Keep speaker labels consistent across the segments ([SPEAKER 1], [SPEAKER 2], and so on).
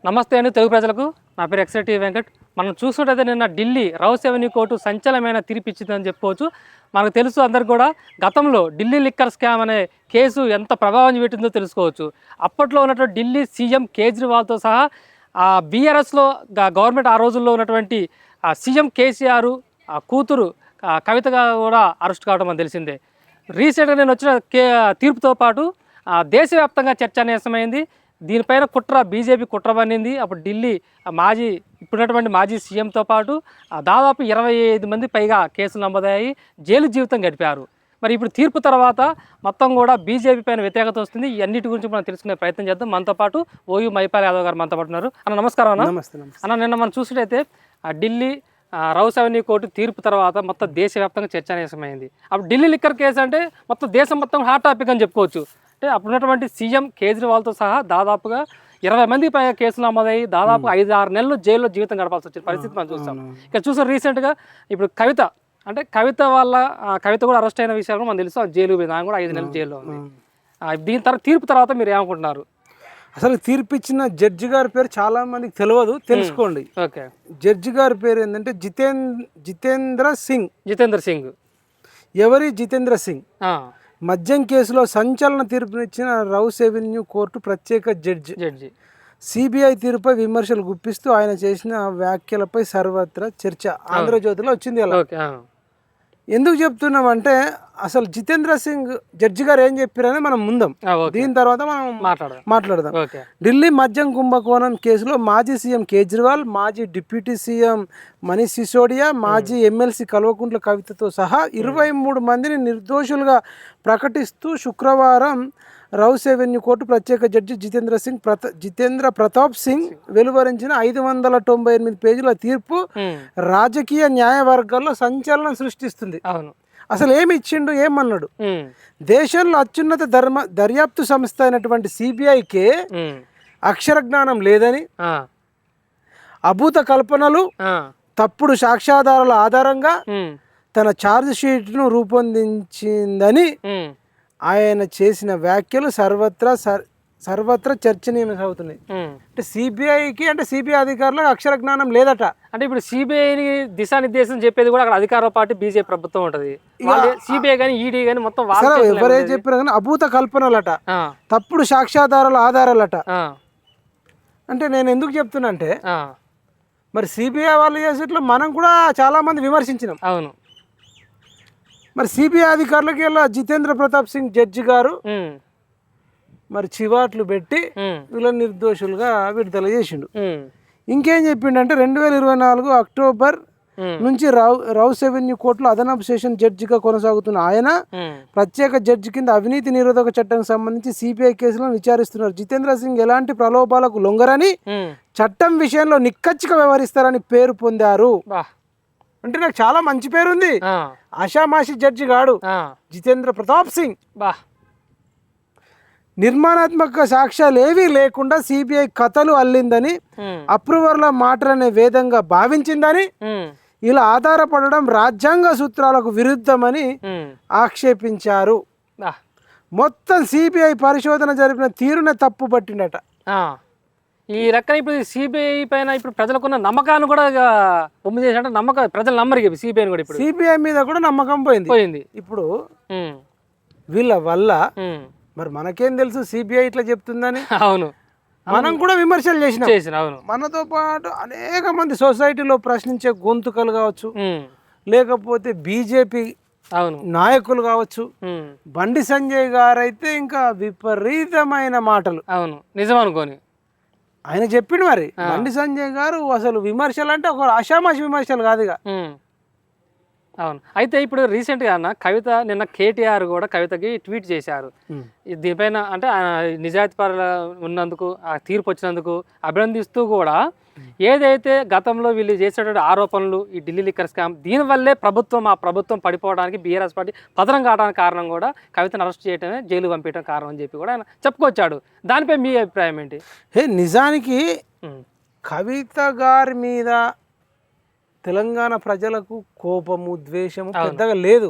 [SPEAKER 1] నమస్తే అండి తెలుగు ప్రజలకు. నా పేరు ఎక్స్ఐటీ వెంకట్. మనం చూస్తుంటే నిన్న ఢిల్లీ రౌస్ అవెన్యూ కోర్టు సంచలనమైన తీర్పు ఇచ్చిందని చెప్పుకోవచ్చు. మనకు తెలుసు అందరికి కూడా గతంలో ఢిల్లీ లిక్కర్ స్కామ్ అనే కేసు ఎంత ప్రభావం చూపెట్టిందో తెలుసుకోవచ్చు. అప్పట్లో ఉన్నటువంటి ఢిల్లీ సీఎం కేజ్రీవాల్తో సహా బీఆర్ఎస్లో గవర్నమెంట్ ఆ రోజుల్లో ఉన్నటువంటి సీఎం కేసీఆర్ కూతురు కవితగా కూడా అరెస్ట్ కావడం మనకు తెలిసిందే. రీసెంట్గా నేను వచ్చిన తీర్పుతో పాటు దేశవ్యాప్తంగా చర్చనీయాంశమైంది. దీనిపైన బీజేపీ కుట్ర పన్నింది. అప్పుడు ఢిల్లీ ఇప్పుడున్నటువంటి మాజీ సీఎంతో పాటు దాదాపు 25 మంది పైగా కేసులు నమోదయ్యాయి, జైలు జీవితం గడిపారు. మరి ఇప్పుడు తీర్పు తర్వాత మొత్తం కూడా బీజేపీ పైన వ్యతిరేకత వస్తుంది. ఈ అన్నిటి గురించి మనం తెలుసుకునే ప్రయత్నం చేద్దాం. మనతో పాటు ఓయూ మైపాల్ యాదవ్ గారు మనతో పాటు ఉన్నారు. అన్న నమస్కారం. అన్న నిన్న మనం చూసినట్టయితే ఢిల్లీ రౌస్ అవెన్యూ కోర్టు తీర్పు తర్వాత మొత్తం దేశవ్యాప్తంగా చర్చనీయాంశమైంది. అప్పుడు ఢిల్లీ లిక్కర్ కేసు అంటే మొత్తం దేశం మొత్తం హాట్ టాపిక్ అని చెప్పుకోవచ్చు. అంటే అప్పుడున్నటువంటి సీఎం కేజ్రీవాల్తో సహా దాదాపుగా 20 మంది పైగా కేసులు నమోదయ్యి దాదాపు 5-6 నెలలు జైల్లో జీవితం గడపాల్సి వచ్చిన పరిస్థితి మనం చూస్తాం. ఇక్కడ చూసాం రీసెంట్గా ఇప్పుడు కవిత కవిత కూడా అరెస్ట్ అయిన విషయాలు మనం తెలుసు. జైలు పోయింది, ఆమె కూడా 5 నెలలు జైల్లో ఉంది. దీని తర్వాత తీర్పు తర్వాత మీరు ఏమనుకుంటున్నారు?
[SPEAKER 2] అసలు తీర్పు ఇచ్చిన జడ్జి గారి పేరు చాలా మందికి తెలియదు, తెలుసుకోండి.
[SPEAKER 1] ఓకే,
[SPEAKER 2] జడ్జి గారి పేరు ఏంటంటే జితేంద్ర సింగ్. ఎవరి జితేంద్ర సింగ్? మద్యం కేసులో సంచలన తీర్పునిచ్చిన రౌస్ అవెన్యూ కోర్టు ప్రత్యేక జడ్జి. సిబిఐ తీర్పుపై విమర్శలు గుప్పిస్తూ ఆయన చేసిన వ్యాఖ్యలపై సర్వత్రా చర్చ ఆంధ్రజ్యోతిలో వచ్చింది. అలా ఎందుకు చెప్తున్నామంటే అసలు జితేంద్ర సింగ్ జడ్జి గారు ఏం చెప్పారని మనం ముందాం, దీని తర్వాత మనం మాట్లాడదాం. ఢిల్లీ మద్యం కుంభకోణం కేసులో మాజీ సీఎం కేజ్రీవాల్, మాజీ డిప్యూటీ సీఎం మనీష్ సిసోడియా, మాజీ ఎమ్మెల్సీ కల్వకుంట్ల కవితతో సహా 23 మందిని నిర్దోషులుగా ప్రకటిస్తూ శుక్రవారం రౌస్ అవెన్యూ కోర్టు ప్రత్యేక జడ్జి జితేంద్ర ప్రతాప్ సింగ్ వెలువరించిన 598 పేజీల తీర్పు రాజకీయ న్యాయ వర్గాల్లో సంచలనం సృష్టిస్తుంది. అసలు ఏమి ఇచ్చిండు, ఏమన్నాడు? దేశంలో అత్యున్నత దర్యాప్తు సంస్థ అయినటువంటి సిబిఐకే అక్షర జ్ఞానం లేదని, అభూత కల్పనలు, తప్పుడు సాక్ష్యాధారాల ఆధారంగా తన ఛార్జ్ షీట్ను రూపొందించిందని ఆయన చేసిన వ్యాఖ్యలు సర్వత్రా చర్చనీయాంశమవుతున్నాయి. అంటే సిబిఐ అధికారులకు అక్షర జ్ఞానం లేదట.
[SPEAKER 1] అంటే ఇప్పుడు సిబిఐని దిశానిర్దేశం చెప్పేది కూడా అక్కడ అధికార పార్టీ బీజేపీ ప్రభుత్వం ఉంటది. సిబిఐ కానీ ఈడీ కానీ మొత్తం
[SPEAKER 2] ఎవరే చెప్పారు కానీ అభూత కల్పనలట, తప్పుడు సాక్ష్యాధారాల ఆధారాలట. అంటే నేను ఎందుకు చెప్తున్నా అంటే మరి సిబిఐ వాళ్ళు చేసేట్లో మనం కూడా చాలా మంది విమర్శించినాం.
[SPEAKER 1] అవును.
[SPEAKER 2] మరి సిబిఐ అధికారులకి ఇలా జితేంద్ర ప్రతాప్ సింగ్ జడ్జి గారు మరి చివాట్లు పెట్టి వీళ్ళని నిర్దోషులుగా విడుదల చేసిండు. ఇంకేం చెప్పిండంటే 2024 అక్టోబర్ నుంచి రౌస్ అవెన్యూ కోర్టులో అదనపు సెషన్ జడ్జిగా కొనసాగుతున్న ఆయన ప్రత్యేక జడ్జి కింద అవినీతి నిరోధక చట్టానికి సంబంధించి సిబిఐ కేసులను విచారిస్తున్నారు. జితేంద్ర సింగ్ ఎలాంటి ప్రలోభాలకు లొంగరని, చట్టం విషయంలో నిక్కచ్చిగా వ్యవహరిస్తారని పేరు పొందారు. అంటే నాకు చాలా మంచి పేరుంది. ఆషామాషి జడ్జి గాడు జితేంద్ర ప్రతాప్ సింగ్. నిర్మాణాత్మక సాక్ష్యాలు ఏవీ లేకుండా సిబిఐ కథలు అల్లిందని, అప్రూవర్ల మాటలనే వేదంగా భావించిందని, ఇలా ఆధారపడడం రాజ్యాంగ సూత్రాలకు విరుద్ధమని ఆక్షేపించారు. మొత్తం సిబిఐ పరిశోధన జరిపిన తీరునే తప్పు పట్టిండట.
[SPEAKER 1] ఈ రకంగా ఇప్పుడు సిబిఐ పైన ఇప్పుడు ప్రజలకున్న నమ్మకాన్ని కూడా బొమ్మ చేసినట్టు ప్రజలు నమ్మరు సిబిఐ కూడా. ఇప్పుడు
[SPEAKER 2] సిబిఐ మీద కూడా నమ్మకం పోయింది. ఇప్పుడు వీళ్ళ వల్ల మరి మనకేం తెలుసు సిబిఐ ఇట్లా చెప్తుందని.
[SPEAKER 1] అవును,
[SPEAKER 2] మనం కూడా విమర్శలు చేసినాం.
[SPEAKER 1] అవును.
[SPEAKER 2] మనతో పాటు అనేక మంది సొసైటీలో ప్రశ్నించే గొంతుకలు కావచ్చు, లేకపోతే బీజేపీ నాయకులు కావచ్చు. బండి సంజయ్ గారు అయితే ఇంకా విపరీతమైన మాటలు.
[SPEAKER 1] అవును, నిజం అనుకోని
[SPEAKER 2] ఆయన చెప్పిండు. మరి బండి సంజయ్ గారు అసలు విమర్శలు అంటే ఒక ఆషామాషి విమర్శలు కాదుగా.
[SPEAKER 1] అవును. అయితే ఇప్పుడు రీసెంట్గా కవిత నిన్న కేటీఆర్ కూడా కవితకి ట్వీట్ చేశారు. దీనిపైన అంటే నిజాయితీ పరులు ఉన్నందుకు, ఆ తీర్పు వచ్చినందుకు అభినందిస్తూ కూడా ఏదైతే గతంలో వీళ్ళు చేసేటువంటి ఆరోపణలు, ఈ ఢిల్లీ లిక్కర్ స్కామ్, దీనివల్లే ప్రభుత్వం పడిపోవడానికి బీఆర్ఎస్ పార్టీ పతనం కావడానికి కారణం కూడా కవితను అరెస్ట్ చేయడమే, జైలు పంపించడం కారణం అని చెప్పి కూడా ఆయన చెప్పుకొచ్చాడు. దానిపై మీ అభిప్రాయం ఏంటి?
[SPEAKER 2] నిజానికి కవిత గారి మీద తెలంగాణ ప్రజలకు కోపము, ద్వేషము పెద్దగా లేదు.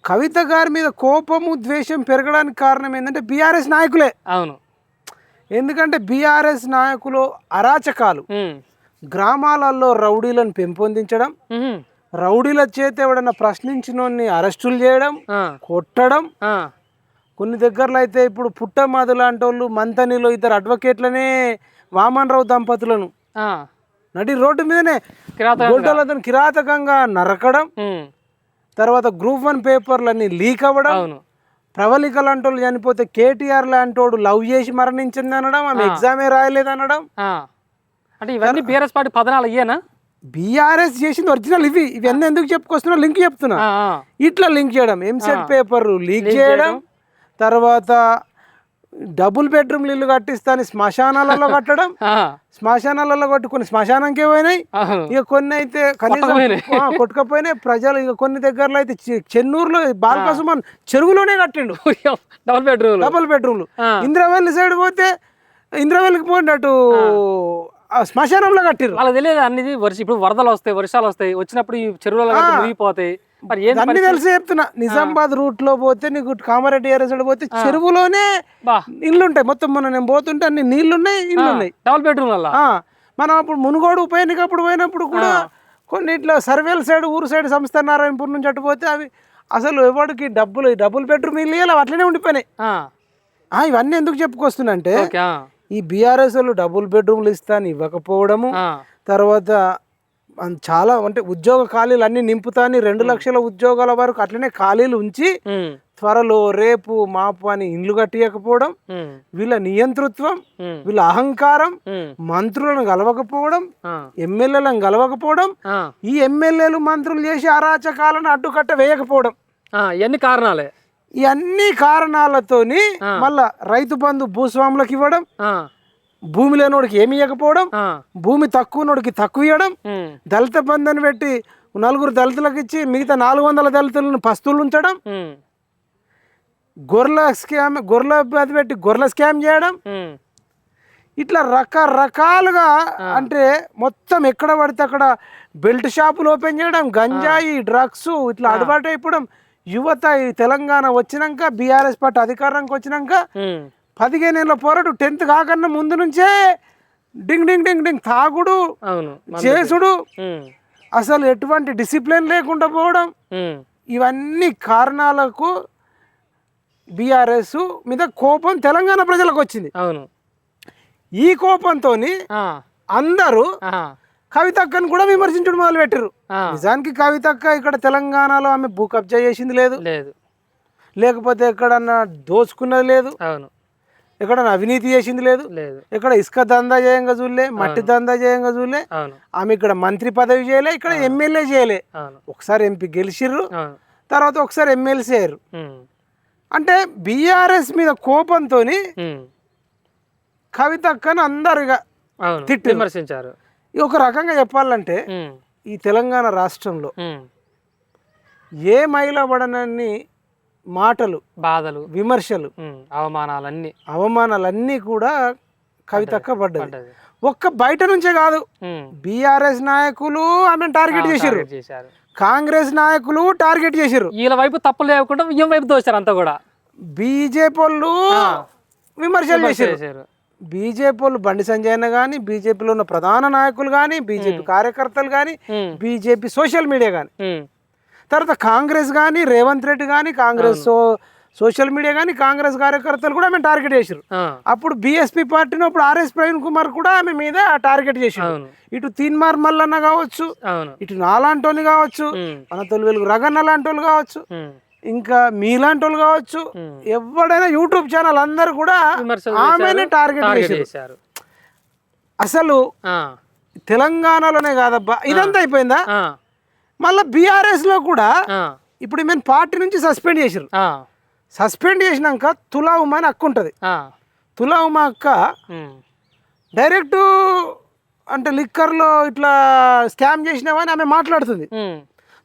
[SPEAKER 2] కవిత గారి మీద కోపము, ద్వేషం పెరగడానికి కారణం ఏంటంటే బీఆర్ఎస్ నాయకులే.
[SPEAKER 1] అవును.
[SPEAKER 2] ఎందుకంటే బీఆర్ఎస్ నాయకులు అరాచకాలు, గ్రామాలలో రౌడీలను పెంపొందించడం, రౌడీల చేత ఎవడన్నా ప్రశ్నించినోన్ని అరెస్టులు చేయడం, కొట్టడం. కొన్ని దగ్గరలో అయితే ఇప్పుడు పుట్టమధు లాంటి వాళ్ళు మంతనిలో ఇద్దరు అడ్వకేట్లనే వామన్ రావు దంపతులను నడి రోడ్డు మీదనే గొడ్డలతో కిరాతకంగా నరకడం, తర్వాత గ్రూప్ 1 పేపర్లన్నీ లీక్ అవ్వడం, ప్రవళిక లాంటి వాళ్ళు చనిపోతే కేటీఆర్ లాంటి వాడు లవ్ చేసి మరణించింది అనడం, ఆమె ఎగ్జామే రాయలేదు అనడం.
[SPEAKER 1] అంటే ఇవన్నీ బీఆర్ఎస్ పార్టీ పదనాలు అయ్యేనా?
[SPEAKER 2] బీఆర్ఎస్ చేసింది ఒరిజినల్. ఇవన్నీ ఎందుకు చెప్పుకొస్తున్నా, లింక్ చెప్తున్నా. ఇట్లా లింక్ చేయడం, ఎంసెట్ పేపర్ లీక్ చేయడం, తర్వాత డబుల్ బెడ్రూమ్లు ఇల్లు కట్టిస్తాను శ్మశానాలలో కట్టడం, శ్మశానాలలో కట్టి కొన్ని శ్మశానంకే పోయినాయి, ఇక కొన్ని అయితే కనీసం కొట్టుకపోయినాయి ప్రజలు. ఇక కొన్ని దగ్గరలో అయితే చెన్నూరులో బాలకసుమన్ చెరువులోనే కట్టిండు డబుల్ బెడ్రూమ్లు. ఇంద్రవెల్లి సైడ్ పోతే ఇంద్రవెల్లికి పోయినట్టు శ్మశానంలో కట్టిరు.
[SPEAKER 1] వాళ్ళకి తెలియదు అన్ని. ఇప్పుడు వరదలు వస్తాయి, వర్షాలు వస్తాయి, వచ్చినప్పుడు ఈ చెరువులలో మునిగిపోతాయి.
[SPEAKER 2] అన్ని తెలిసి చెప్తున్నా. నిజామాబాద్ రూట్ లో పోతే నీకు కామారెడ్డి ఏరియా సైడ్ పోతే చెరువులోనే ఇల్లు ఉంటాయి. మొత్తం మొన్న నేను పోతుంటే అన్ని నీళ్లున్నాయి, ఇల్లు ఉన్నాయి,
[SPEAKER 1] డబుల్ బెడ్రూమ్.
[SPEAKER 2] మనం అప్పుడు మునుగోడు ఉప ఎన్నికప్పుడు పోయినప్పుడు కూడా కొన్ని ఇట్లా సర్వేల సైడ్ ఊరు సైడ్ సంస్థ నారాయణపూర్ నుంచి అటు పోతే అవి అసలు ఎవరికి డబుల్ బెడ్రూమ్ ఇల్లు ఇవ్వాలి, అట్లనే ఉండిపోయినాయి. ఇవన్నీ ఎందుకు చెప్పుకొస్తున్నా అంటే ఈ బీఆర్ఎస్ వాళ్ళు డబుల్ బెడ్రూమ్లు ఇస్తాను ఇవ్వకపోవడము, తర్వాత చాలా అంటే ఉద్యోగ ఖాళీలు అన్ని నింపుతాని 2 లక్షల ఉద్యోగాల వరకు అట్లనే ఖాళీలు ఉంచి త్వరలో రేపు మాపు అని ఇండ్లు కట్టియకపోవడం, వీళ్ళ నియంతృత్వం, వీళ్ళ అహంకారం, మంత్రులను గెలవకపోవడం, ఎమ్మెల్యేలను గెలవకపోవడం, ఈ ఎమ్మెల్యేలు మంత్రులు చేసి అరాచకాలను అడ్డుకట్ట వేయకపోవడం,
[SPEAKER 1] ఇవన్నీ కారణాలే.
[SPEAKER 2] ఈ అన్ని కారణాలతోని మళ్ళా రైతు బంధు భూస్వాములకు ఇవ్వడం, భూమి లేనోడికి ఏమి ఇవ్వకపోవడం, భూమి తక్కువనోడికి తక్కువ ఇవ్వడం, దళిత బంధుని పెట్టి 4 దళితులకు ఇచ్చి మిగతా 400 దళితులను పస్తులు ఉంచడం, గొర్రెల పెట్టి గొర్రెల స్కామ్ చేయడం, ఇట్లా రకరకాలుగా అంటే మొత్తం ఎక్కడ పడితే అక్కడ బెల్ట్ షాపులు ఓపెన్ చేయడం, గంజాయి డ్రగ్స్ ఇట్లా అలవాటు అయిపోవడం. యువత ఈ తెలంగాణ వచ్చినాక బీఆర్ఎస్ పార్టీ అధికారానికి వచ్చినాక 15 ఏళ్ళ పోరాడు 10th కాకన్నా ముందు నుంచే డింగ్ డింగ్ డింగ్ డింగ్ తాగుడు, చేసుడు, అసలు ఎటువంటి డిసిప్లిన్ లేకుండా పోవడం, ఇవన్నీ కారణాలకు బీఆర్ఎస్ మీద కోపం తెలంగాణ ప్రజలకు వచ్చింది. ఈ కోపంతో అందరూ కవితక్కను కూడా విమర్శించడం మొదలు పెట్టారు. నిజానికి కవితక్క ఇక్కడ తెలంగాణలో ఆమె భూ కబ్జా చేసింది లేదు, లేకపోతే ఎక్కడన్నా దోచుకున్నది లేదు, ఎక్కడన్నా అవినీతి చేసింది లేదు, ఇక్కడ ఇసుక దందా చేయంగా చూడలే, మట్టి దందా చేయంగా చూడలే, ఆమె ఇక్కడ మంత్రి పదవి చేయలే, ఇక్కడ ఎమ్మెల్యే చేయలే. ఒకసారి ఎంపీ గెలిచిర్రు, తర్వాత ఒకసారి ఎమ్మెల్సీ అయ్యారు. అంటే బీఆర్ఎస్ మీద కోపంతో కవితక్కను అందరు ఇక తిట్టి
[SPEAKER 1] విమర్శించారు.
[SPEAKER 2] ఒక రకంగా చెప్పాలంటే ఈ తెలంగాణ రాష్ట్రంలో ఏ మహిళ పడనన్ని మాటలు, బాధలు, విమర్శలు, అవమానాలన్నీ కూడా కవితక్క పడ్డది. ఒక్క బయట నుంచే కాదు, బీఆర్ఎస్ నాయకులు ఆమెను టార్గెట్ చేశారు, కాంగ్రెస్ నాయకులు టార్గెట్ చేశారు.
[SPEAKER 1] వీళ్ళ వైపు తప్పులు లేకుండా ఈమె వైపు దోశారు అంతా కూడా.
[SPEAKER 2] బీజేపీ వాళ్ళు విమర్శలు చేశారు. బీజేపీ వాళ్ళు బండి సంజయ్ అన్న కానీ, బీజేపీలో ఉన్న ప్రధాన నాయకులు కానీ, బీజేపీ కార్యకర్తలు కానీ, బీజేపీ సోషల్ మీడియా కానీ, తర్వాత కాంగ్రెస్ కానీ, రేవంత్ రెడ్డి కానీ, కాంగ్రెస్ సోషల్ మీడియా కానీ, కాంగ్రెస్ కార్యకర్తలు కూడా ఆమె టార్గెట్ చేశారు. అప్పుడు బీఎస్పీ పార్టీని అప్పుడు ఆర్ఎస్ ప్రవీణ్ కుమార్ కూడా ఆమె మీద టార్గెట్ చేశారు. ఇటు తీన్మార్ మల్లన్న కావచ్చు, ఇటు నాలాంటోని కావచ్చు, మన తొలి వెలుగు రగన్న లాంటి వాళ్ళు కావచ్చు, ఇంకా మీలాంటి వాళ్ళు కావచ్చు, ఎవడైనా యూట్యూబ్ ఛానల్ అందరు కూడా ఆమెనే టార్గెట్ చేశారు. అసలు తెలంగాణలోనే కాదబ్బా ఇదంతా అయిపోయిందా, మళ్ళీ బీఆర్ఎస్ లో కూడా ఇప్పుడు మేము పార్టీ నుంచి సస్పెండ్ చేసారు. సస్పెండ్ చేసినాక తులా ఉమా అని అక్క ఉంటుంది. తులా ఉమా అక్క డైరెక్ట్ అంటే లిక్కర్లో ఇట్లా స్కామ్ చేసినామని ఆమె మాట్లాడుతుంది.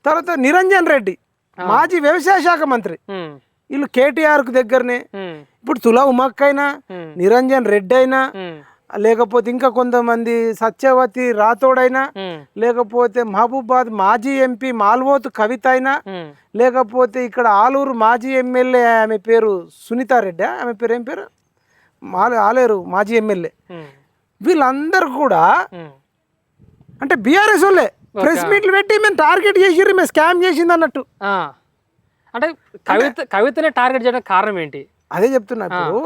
[SPEAKER 2] తర్వాత నిరంజన్ రెడ్డి మాజీ వ్యవసాయ శాఖ మంత్రి, వీళ్ళు కేటీఆర్ కు దగ్గరనే. ఇప్పుడు తులా ఉమక్క అయినా, నిరంజన్ రెడ్డి అయినా, లేకపోతే ఇంకా కొంతమంది సత్యవతి రాథోడైనా, లేకపోతే మహబూబాద్ మాజీ ఎంపీ మాల్వోత్ కవిత అయినా, లేకపోతే ఇక్కడ ఆలూరు మాజీ ఎమ్మెల్యే ఆమె పేరు సునీతారెడ్డి, ఆమె పేరు ఏం పేరు ఆలేరు మాజీ ఎమ్మెల్యే,
[SPEAKER 1] ఉమ్,
[SPEAKER 2] వీళ్ళందరూ కూడా
[SPEAKER 1] ఉమ్.
[SPEAKER 2] అంటే బీఆర్ఎస్ వాళ్ళే ప్రెస్ మీట్లు పెట్టి మేము టార్గెట్ చేసిర్రు, మేము స్కామ్ చేసింది అన్నట్టు.
[SPEAKER 1] ఆ. అంటే కవితనే టార్గెట్ చేయడానికి కారణం ఏంటి?
[SPEAKER 2] అదే చెప్తున్నా. ఇప్పుడు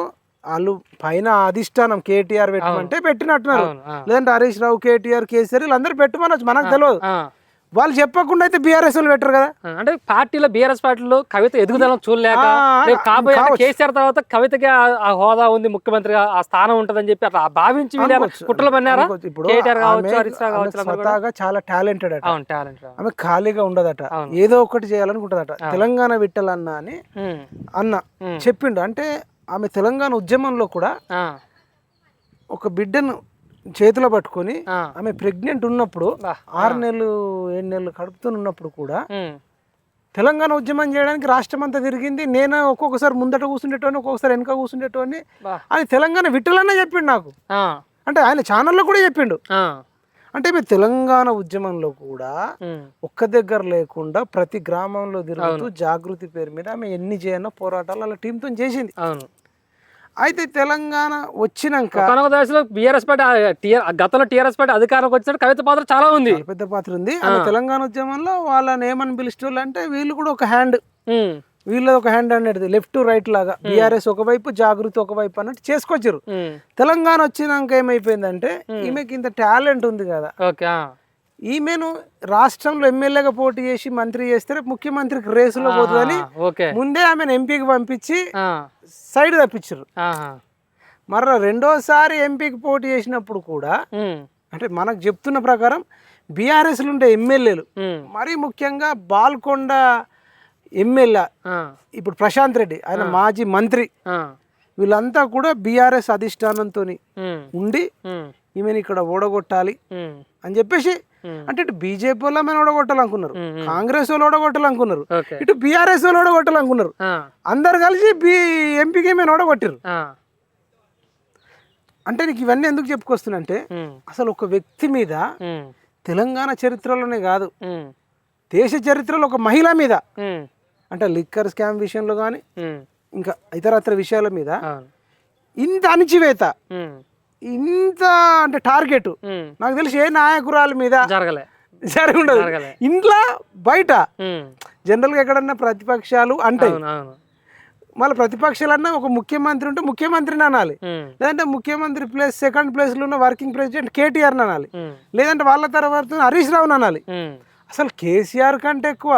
[SPEAKER 2] వాళ్ళు పైన అధిష్టానం కేటీఆర్ పెట్టమంటే పెట్టినట్టున్నారు,
[SPEAKER 1] అవును, ఆ.
[SPEAKER 2] లేదంటే హరీష్ రావు, కేటీఆర్, కేసీఆర్ వీళ్ళందరూ పెట్టమనొచ్చు, మనకు తెలియదు.
[SPEAKER 1] ఆ.
[SPEAKER 2] వాళ్ళు చెప్పకుండా అయితే బీఆర్ఎస్ వాళ్ళు పెట్టరు కదా.
[SPEAKER 1] అంటే పార్టీలో బీఆర్ఎస్ పార్టీలో కవిత ఎదుగుదల చూడలేక రేపు కాబోయే కేసీఆర్ తర్వాత కవితకి ఆ హోదా ఉంది, ముఖ్యమంత్రిగా ఆ స్థానం ఉంటదని చెప్పి అట్లా భావించి కుట్రలు పన్నారా?
[SPEAKER 2] ఇప్పుడు
[SPEAKER 1] కేటీఆర్ కావచ్చు, హరీష్ రావు కావచ్చు,
[SPEAKER 2] స్వతహాగా చాలా టాలెంటెడ్ అట,
[SPEAKER 1] అవును, టాలెంట్.
[SPEAKER 2] ఆమె ఖాళీగా ఉండదట, ఏదో ఒకటి చేయాలనుకుంటదట. తెలంగాణ విట్టలన్న అని అన్న చెప్పిండు. అంటే ఆమె తెలంగాణ ఉద్యమంలో కూడా ఒక బిడ్డను చేతిలో పట్టుకొని ఆమె ప్రెగ్నెంట్ ఉన్నప్పుడు 6 నెలలు 7 నెలలు కడుపుతున్నప్పుడు కూడా తెలంగాణ ఉద్యమం చేయడానికి రాష్ట్రం అంతా తిరిగింది. నేను ఒక్కొక్కసారి ముందట కూర్చుండేటోని, ఒక్కొక్కసారి వెనక కూర్చుండేటోని. అని తెలంగాణ విట్టలన్న చెప్పిండు నాకు. అంటే ఆయన ఛానల్లో కూడా చెప్పిండు. అంటే మీ తెలంగాణ ఉద్యమంలో కూడా ఒక్క దగ్గర లేకుండా ప్రతి గ్రామంలో తిరుగుతూ జాగృతి పేరు మీద ఆమె ఎన్ని చేయనో పోరాటాలు అలా టీంతో చేసింది. అయితే తెలంగాణ వచ్చినాక
[SPEAKER 1] బీఆర్ఎస్ పార్టీ గతంలో టీఆర్ఎస్ పార్టీ అధికారంకి వచ్చినట్టు కవిత పాత్ర చాలా ఉంది,
[SPEAKER 2] పెద్ద పాత్ర ఉంది. ఆమె తెలంగాణ ఉద్యమంలో వాళ్ళని ఏమని పిలిచేవాళ్ళు అంటే వీళ్ళు కూడా ఒక హ్యాండ్, వీళ్ళది ఒక హ్యాండ్ అనేది లెఫ్ట్ రైట్ లాగా, బీఆర్ఎస్ ఒకవైపు జాగృతి ఒకవైపు అన్నట్టు చేసుకొచ్చారు. తెలంగాణ వచ్చినాక ఏమైపోయిందంటే ఈమెకి ఇంత టాలెంట్ ఉంది కదా, ఈమెను రాష్ట్రంలో ఎమ్మెల్యేగా పోటీ చేసి మంత్రి చేస్తే ముఖ్యమంత్రికి రేసులో పోతుందని ముందే ఆమెను ఎంపీకి పంపించి సైడ్ తప్పించారు. మర్ర రెండోసారి ఎంపీకి పోటీ చేసినప్పుడు కూడా అంటే మనకు చెప్తున్న ప్రకారం బీఆర్ఎస్లు ఉండే ఎమ్మెల్యేలు, మరీ ముఖ్యంగా బాల్కొండ ఎమ్మెల్యే ఇప్పుడు ప్రశాంత్ రెడ్డి, ఆయన మాజీ మంత్రి, వీళ్ళంతా కూడా బీఆర్ఎస్ అధిష్టానంతో ఉండి ఈమెను ఇక్కడ ఓడగొట్టాలి అని చెప్పేసి, అంటే ఇటు బీజేపీ వాళ్ళు ఆమెను ఓడగొట్టాలనుకున్నారు, కాంగ్రెస్ వాళ్ళు ఓడగొట్టాలనుకున్నారు, ఇటు బీఆర్ఎస్ వాళ్ళు ఓడగొట్టాలనుకున్నారు. అందరు కలిసి ఎంపీకి ఏమైనా ఓడగొట్టారు. అంటే నీకు ఇవన్నీ ఎందుకు చెప్పుకొస్తున్నంటే అసలు ఒక వ్యక్తి మీద తెలంగాణ చరిత్రలోనే కాదు, దేశ చరిత్రలో ఒక మహిళ మీద, అంటే లిక్కర్ స్కామ్ విషయంలో కానీ ఇంకా ఇతరత్ర విషయాల మీద ఇంత అణిచివేత, ఇంత అంటే టార్గెట్ నాకు తెలిసి ఏ నాయకురాల మీద జరగఉండదు. ఇంట్లో బయట జనరల్గా ఎక్కడన్నా ప్రతిపక్షాలు అంటే మళ్ళీ ప్రతిపక్షాలన్నా ఒక ముఖ్యమంత్రి ఉంటే ముఖ్యమంత్రిని అనాలి, లేదంటే ముఖ్యమంత్రి ప్లేస్ సెకండ్ ప్లేస్లో ఉన్న వర్కింగ్ ప్రెసిడెంట్ కేటీఆర్ అనాలి, లేదంటే వాళ్ళ తర్వాత హరీష్ రావుని అనాలి. అసలు కేసీఆర్ కంటే ఎక్కువ,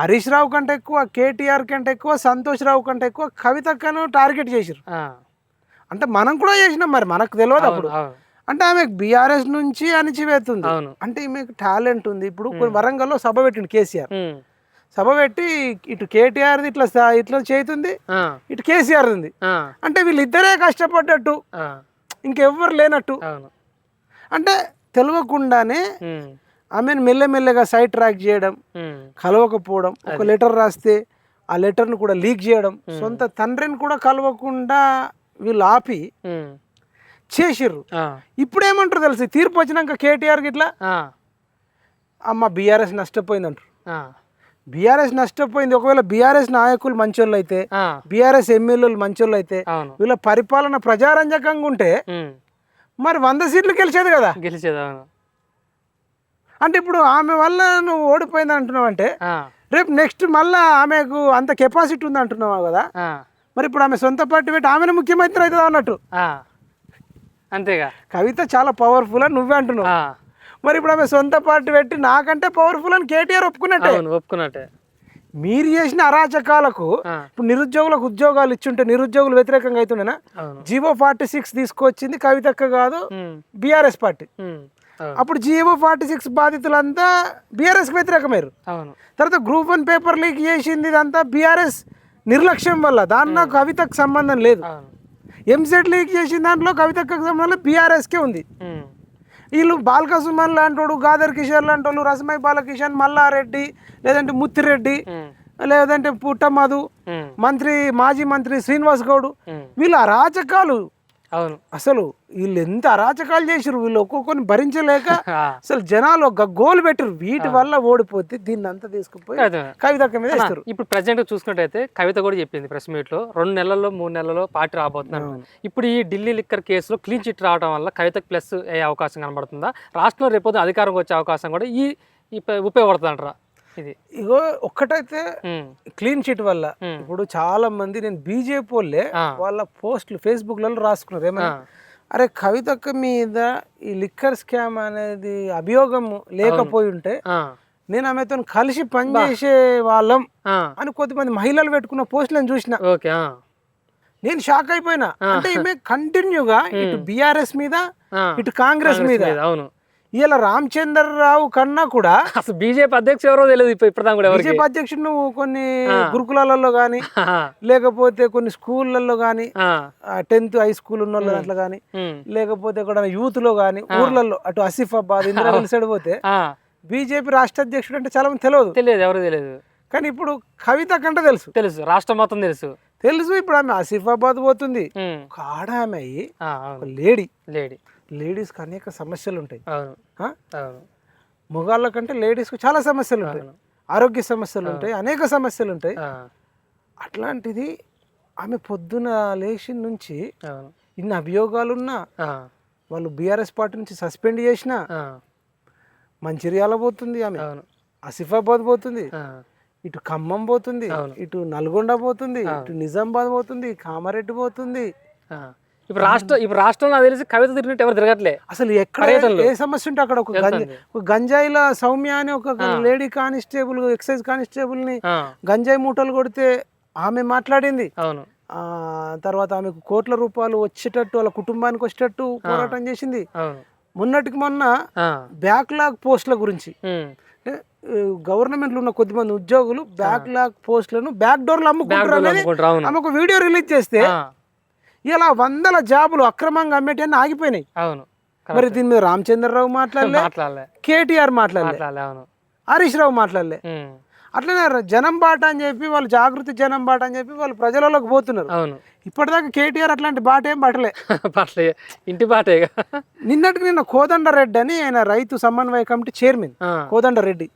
[SPEAKER 2] హరీష్ రావు కంటే ఎక్కువ, కేటీఆర్ కంటే ఎక్కువ, సంతోష్ రావు కంటే ఎక్కువ కవితక్కను టార్గెట్ చేసిరు. అంటే మనం కూడా చేసినాం, మరి మనకు తెలియదు అప్పుడు. అంటే ఆమె బీఆర్ఎస్ నుంచి అణిచివేస్తుంది. అంటే ఈమెకు టాలెంట్ ఉంది. ఇప్పుడు వరంగల్లో సభ పెట్టిండు కేసీఆర్, సభ పెట్టి ఇటు కేటీఆర్ ఇట్లా చేతుంది, ఇటు కేసీఆర్ ఉంది. అంటే వీళ్ళిద్దరే కష్టపడ్డట్టు, ఇంకెవ్వరు లేనట్టు. అంటే తెలియకుండానే ఆమెను మెల్లమెల్లగా సైడ్ ట్రాక్ చేయడం, కలవకపోవడం, ఒక లెటర్ రాస్తే ఆ లెటర్ను కూడా లీక్ చేయడం, సొంత తండ్రిని కూడా కలవకుండా వీళ్ళు ఆపి చేసిర్రు. ఇప్పుడు ఏమంటారు తెలిసి తీర్పు వచ్చినాక కేటీఆర్కి ఇట్లా అమ్మ బీఆర్ఎస్ నష్టపోయింది అంటారు. బీఆర్ఎస్ నష్టపోయింది. ఒకవేళ బీఆర్ఎస్ నాయకులు మంచోళ్ళు అయితే, బీఆర్ఎస్ ఎమ్మెల్యేలు మంచోళ్ళు అయితే, వీళ్ళ పరిపాలన ప్రజారంజకంగా ఉంటే మరి 100 సీట్లు గెలిచేది కదా. అంటే ఇప్పుడు ఆమె వల్ల నువ్వు ఓడిపోయింది అంటున్నావు అంటే రేపు నెక్స్ట్ మళ్ళా ఆమెకు అంత కెపాసిటీ ఉంది అంటున్నావు కదా, మరి ఇప్పుడు ఆమె సొంత పార్టీ పెట్టి ఆమెను ముఖ్యమంత్రి అవుతుంది అన్నట్టు.
[SPEAKER 1] అంతేగా,
[SPEAKER 2] కవిత చాలా పవర్ఫుల్ అని నువ్వే అంటున్నావు. మరి ఇప్పుడు ఆమె సొంత పార్టీ పెట్టి నాకంటే పవర్ఫుల్ అని కేటీఆర్ ఒప్పుకున్నట్టే. మీరు చేసిన అరాచకాలకు ఇప్పుడు నిరుద్యోగులకు ఉద్యోగాలు ఇచ్చుంటే నిరుద్యోగులు వ్యతిరేకంగా అవుతుండేనా? జీవో 46 తీసుకొచ్చింది కవితక్క కాదు, బీఆర్ఎస్ పార్టీ. అప్పుడు జీవో 46 బాధితులంతా బీఆర్ఎస్కి వ్యతిరేకమయ్యారు. తర్వాత గ్రూప్ 1 పేపర్ లీక్ చేసింది ఇదంతా బీఆర్ఎస్ నిర్లక్ష్యం వల్ల, దాంట్లో కవితకు సంబంధం లేదు. ఎంసెట్ లీక్ చేసిన దాంట్లో కవితకు సంబంధం బీఆర్ఎస్కే ఉంది. వీళ్ళు బాల్క సుమన్ లాంటి గాదర్ కిషోర్ లాంటి వాళ్ళు, రసమై బాలకిషన్, మల్లారెడ్డి, లేదంటే ముత్తిరెడ్డి, లేదంటే పుట్టమధు, మాజీ మంత్రి శ్రీనివాస్ గౌడ్, వీళ్ళు అరాచకాలు
[SPEAKER 1] అవును.
[SPEAKER 2] అసలు వీళ్ళు ఎంత అరాచకాలు చేసిరు, వీళ్ళు ఒక్కొక్కరిని భరించలేక
[SPEAKER 1] ఆ,
[SPEAKER 2] అసలు జనాలు ఒక గోల్ పెట్టరు. వీటి వల్ల ఓడిపోతే దీన్ని అంతా తీసుకుపోయి
[SPEAKER 1] అదే.
[SPEAKER 2] కవితక్క మీద వేస్తారు.
[SPEAKER 1] ఇప్పుడు ప్రజెంట్ చూసుకున్నట్టయితే కవిత కూడా చెప్పింది ప్రెస్ మీట్ లో 2 నెలల్లో 3 నెలల్లో పార్టీ రాబోతున్నారు. ఇప్పుడు ఈ ఢిల్లీ లిక్కర్ కేసులో క్లీన్ చిట్ రావడం వల్ల కవితకు ప్లస్ అయ్యే అవకాశం కనబడుతుందా? రాష్ట్రంలో రేపు అధికారం వచ్చే అవకాశం కూడా ఈ ఉపయోగపడుతుంది అంటారా? ఇది
[SPEAKER 2] ఇగో ఒక్కటైతే క్లీన్ చిట్ వల్ల ఇప్పుడు చాలా మంది నేను బీజేపీ వాళ్ళే వాళ్ళ పోస్టులు ఫేస్బుక్లలో రాసుకున్నారు ఏమన్నా, అరే కవితక్క మీద ఈ లిక్కర్ స్కామ్ అనేది అభియోగం లేకపోయి ఉంటే నేను ఆమెతో కలిసి పనిచేసే వాళ్ళం అని కొద్దిమంది మహిళలు పెట్టుకున్న పోస్టులను చూసిన. నేను షాక్ అయిపోయినా. అంటే ఈమె కంటిన్యూగా ఇటు బీఆర్ఎస్ మీద ఇటు కాంగ్రెస్ మీద.
[SPEAKER 1] అవును.
[SPEAKER 2] ఇలా రామచంద్రరావు కన్నా కూడా
[SPEAKER 1] అసలు బీజేపీ అధ్యక్షుడు ఎవరో తెలియదు ఇప్పుడు.
[SPEAKER 2] బీజేపీ అధ్యక్షుడు నువ్వు కొన్ని గురుకులాలలో గానీ లేకపోతే కొన్ని స్కూళ్ళల్లో గానీ 10th హై స్కూల్ ఉన్న వాళ్ళు దాంట్లో గానీ లేకపోతే కూడా యూత్ లో గానీ ఊర్లలో అటు ఆసిఫాబాద్ ఇందిరాబాద్ సైడ్ పోతే బీజేపీ రాష్ట్ర అధ్యక్షుడు అంటే చాలా మంది తెలియదు,
[SPEAKER 1] ఎవరు తెలియదు.
[SPEAKER 2] కానీ ఇప్పుడు కవిత కంటే తెలుసు
[SPEAKER 1] రాష్ట్రం మొత్తం తెలుసు.
[SPEAKER 2] ఇప్పుడు ఆమె ఆసిఫాబాద్ పోతుంది, ఒక ఆడ ఆమె అయ్యి లేడీస్ కి అనేక సమస్యలు ఉంటాయి. మగాళ్ళ కంటే లేడీస్ కు చాలా సమస్యలు ఉంటాయి, ఆరోగ్య సమస్యలు ఉంటాయి, అనేక సమస్యలు ఉంటాయి. అట్లాంటిది ఆమె పొద్దున లేచి నుంచి ఇన్ని అభియోగాలున్నా వాళ్ళు బీఆర్ఎస్ పార్టీ నుంచి సస్పెండ్ చేసినా మంచిర్యాల పోతుంది ఆమె, ఆసిఫాబాద్ పోతుంది, ఇటు ఖమ్మం పోతుంది, ఇటు నల్గొండ పోతుంది, ఇటు నిజామాబాద్ పోతుంది, కామారెడ్డి పోతుంది.
[SPEAKER 1] ఇప్పుడు రాష్ట్రం నాకు తెలిసి కవిత తిరిగినట్టు ఎవరు తిరగట్లే.
[SPEAKER 2] అసలు ఎక్కడ ఏ సమస్య ఉంటే అక్కడ ఒక గంజాయిల సౌమ్య అని ఒక లేడీ కానిస్టేబుల్ ఎక్సైజ్ కానిస్టేబుల్ ని గంజాయి మూటలు కొడితే ఆమె మాట్లాడింది. తర్వాత ఆమెకు కోట్ల రూపాయలు వచ్చేటట్టు వాళ్ళ కుటుంబానికి వచ్చేటట్టు పోరాటం చేసింది. మొన్నటికి మొన్న బ్యాక్లాగ్ పోస్టుల గురించి గవర్నమెంట్ లో ఉన్న కొద్దిమంది ఉద్యోగులు బ్యాక్లాగ్ పోస్టులను బ్యాక్ డోర్లు అమ్ముకుంటారు అనేది ఆమె ఒక వీడియో రిలీజ్ చేస్తే ఇలా 100 జాబులు అక్రమంగా అమ్మేటన్నీ ఆగిపోయినాయి. మరి దీని మీద రామచంద్రరావు మాట్లాడలే, కేటీఆర్ మాట్లాడలే, హరీష్ రావు మాట్లాడలే. అట్లనే జనం బాట అని చెప్పి వాళ్ళు జాగృతి జనం బాట అని చెప్పి వాళ్ళు ప్రజలలోకి పోతున్నారు. ఇప్పటిదాకా కేటీఆర్ అట్లాంటి బాట ఏం పట్టలే, ఇంటి బాటే. నిన్న కోదండరెడ్డి అని ఆయన రైతు సమన్వయ కమిటీ చైర్మన్ కోదండరెడ్డి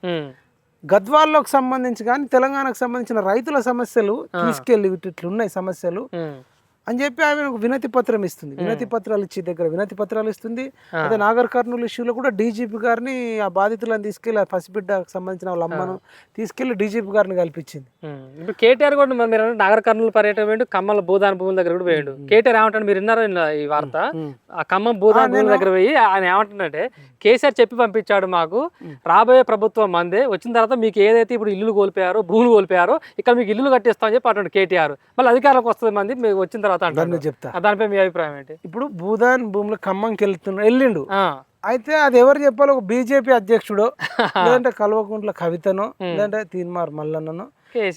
[SPEAKER 2] గద్వాల్లోకి సంబంధించి కానీ తెలంగాణకు సంబంధించిన రైతుల సమస్యలు తీసుకెళ్లి ఇట్లున్నాయి సమస్యలు అని చెప్పి ఆమె వినతి పత్రం ఇస్తుంది. వినతి పత్రాలు ఇచ్చే దగ్గర వినతి పత్రాలు ఇస్తుంది. అదే నాగర్ కర్నూలు ఇష్యూలో కూడా డీజీపీ గారిని ఆ బాధితులను తీసుకెళ్లి పసిబిడ్డకు సంబంధించిన వాళ్ళ అమ్మను తీసుకెళ్లి డీజీపీ గారిని కల్పించింది.
[SPEAKER 1] ఇప్పుడు కేటీఆర్ కూడా మీరు నాగర్ కర్నూలు పర్యటన వేయండు, ఖమ్మం భూదాన భూముల దగ్గర కూడా వేయండు. కేటీఆర్ ఏమంటాడు మీరు విన్నారో ఈ వార్త? ఆ ఖమ్మం భూదాన భూముల దగ్గర పోయి ఆయన ఏమంటున్నాడంటే కేసీఆర్ చెప్పి పంపించాడు మాకు రాబోయే ప్రభుత్వం మందే, వచ్చిన తర్వాత మీకు ఏదైతే ఇప్పుడు ఇల్లు కోల్పోయారో భూములు కోల్పోయారో ఇక్కడ మీకు ఇల్లు కట్టిస్తామని చెప్పి అంటాడు కేటీఆర్. మళ్ళీ అధికారంలోకి వస్తుంది మంది మీకు వచ్చిన తర్వాత
[SPEAKER 2] చెప్తా.
[SPEAKER 1] దానిపై మీ అభిప్రాయం ఏంటి?
[SPEAKER 2] ఇప్పుడు భూదాన్ భూములు ఖమ్మంకి వెళ్ళిండు, అయితే అది ఎవరు చెప్పాలి? ఒక బీజేపీ అధ్యక్షుడు లేదంటే కల్వకుంట్ల కవితనో లేదంటే తీన్మార్ మల్లన్ననో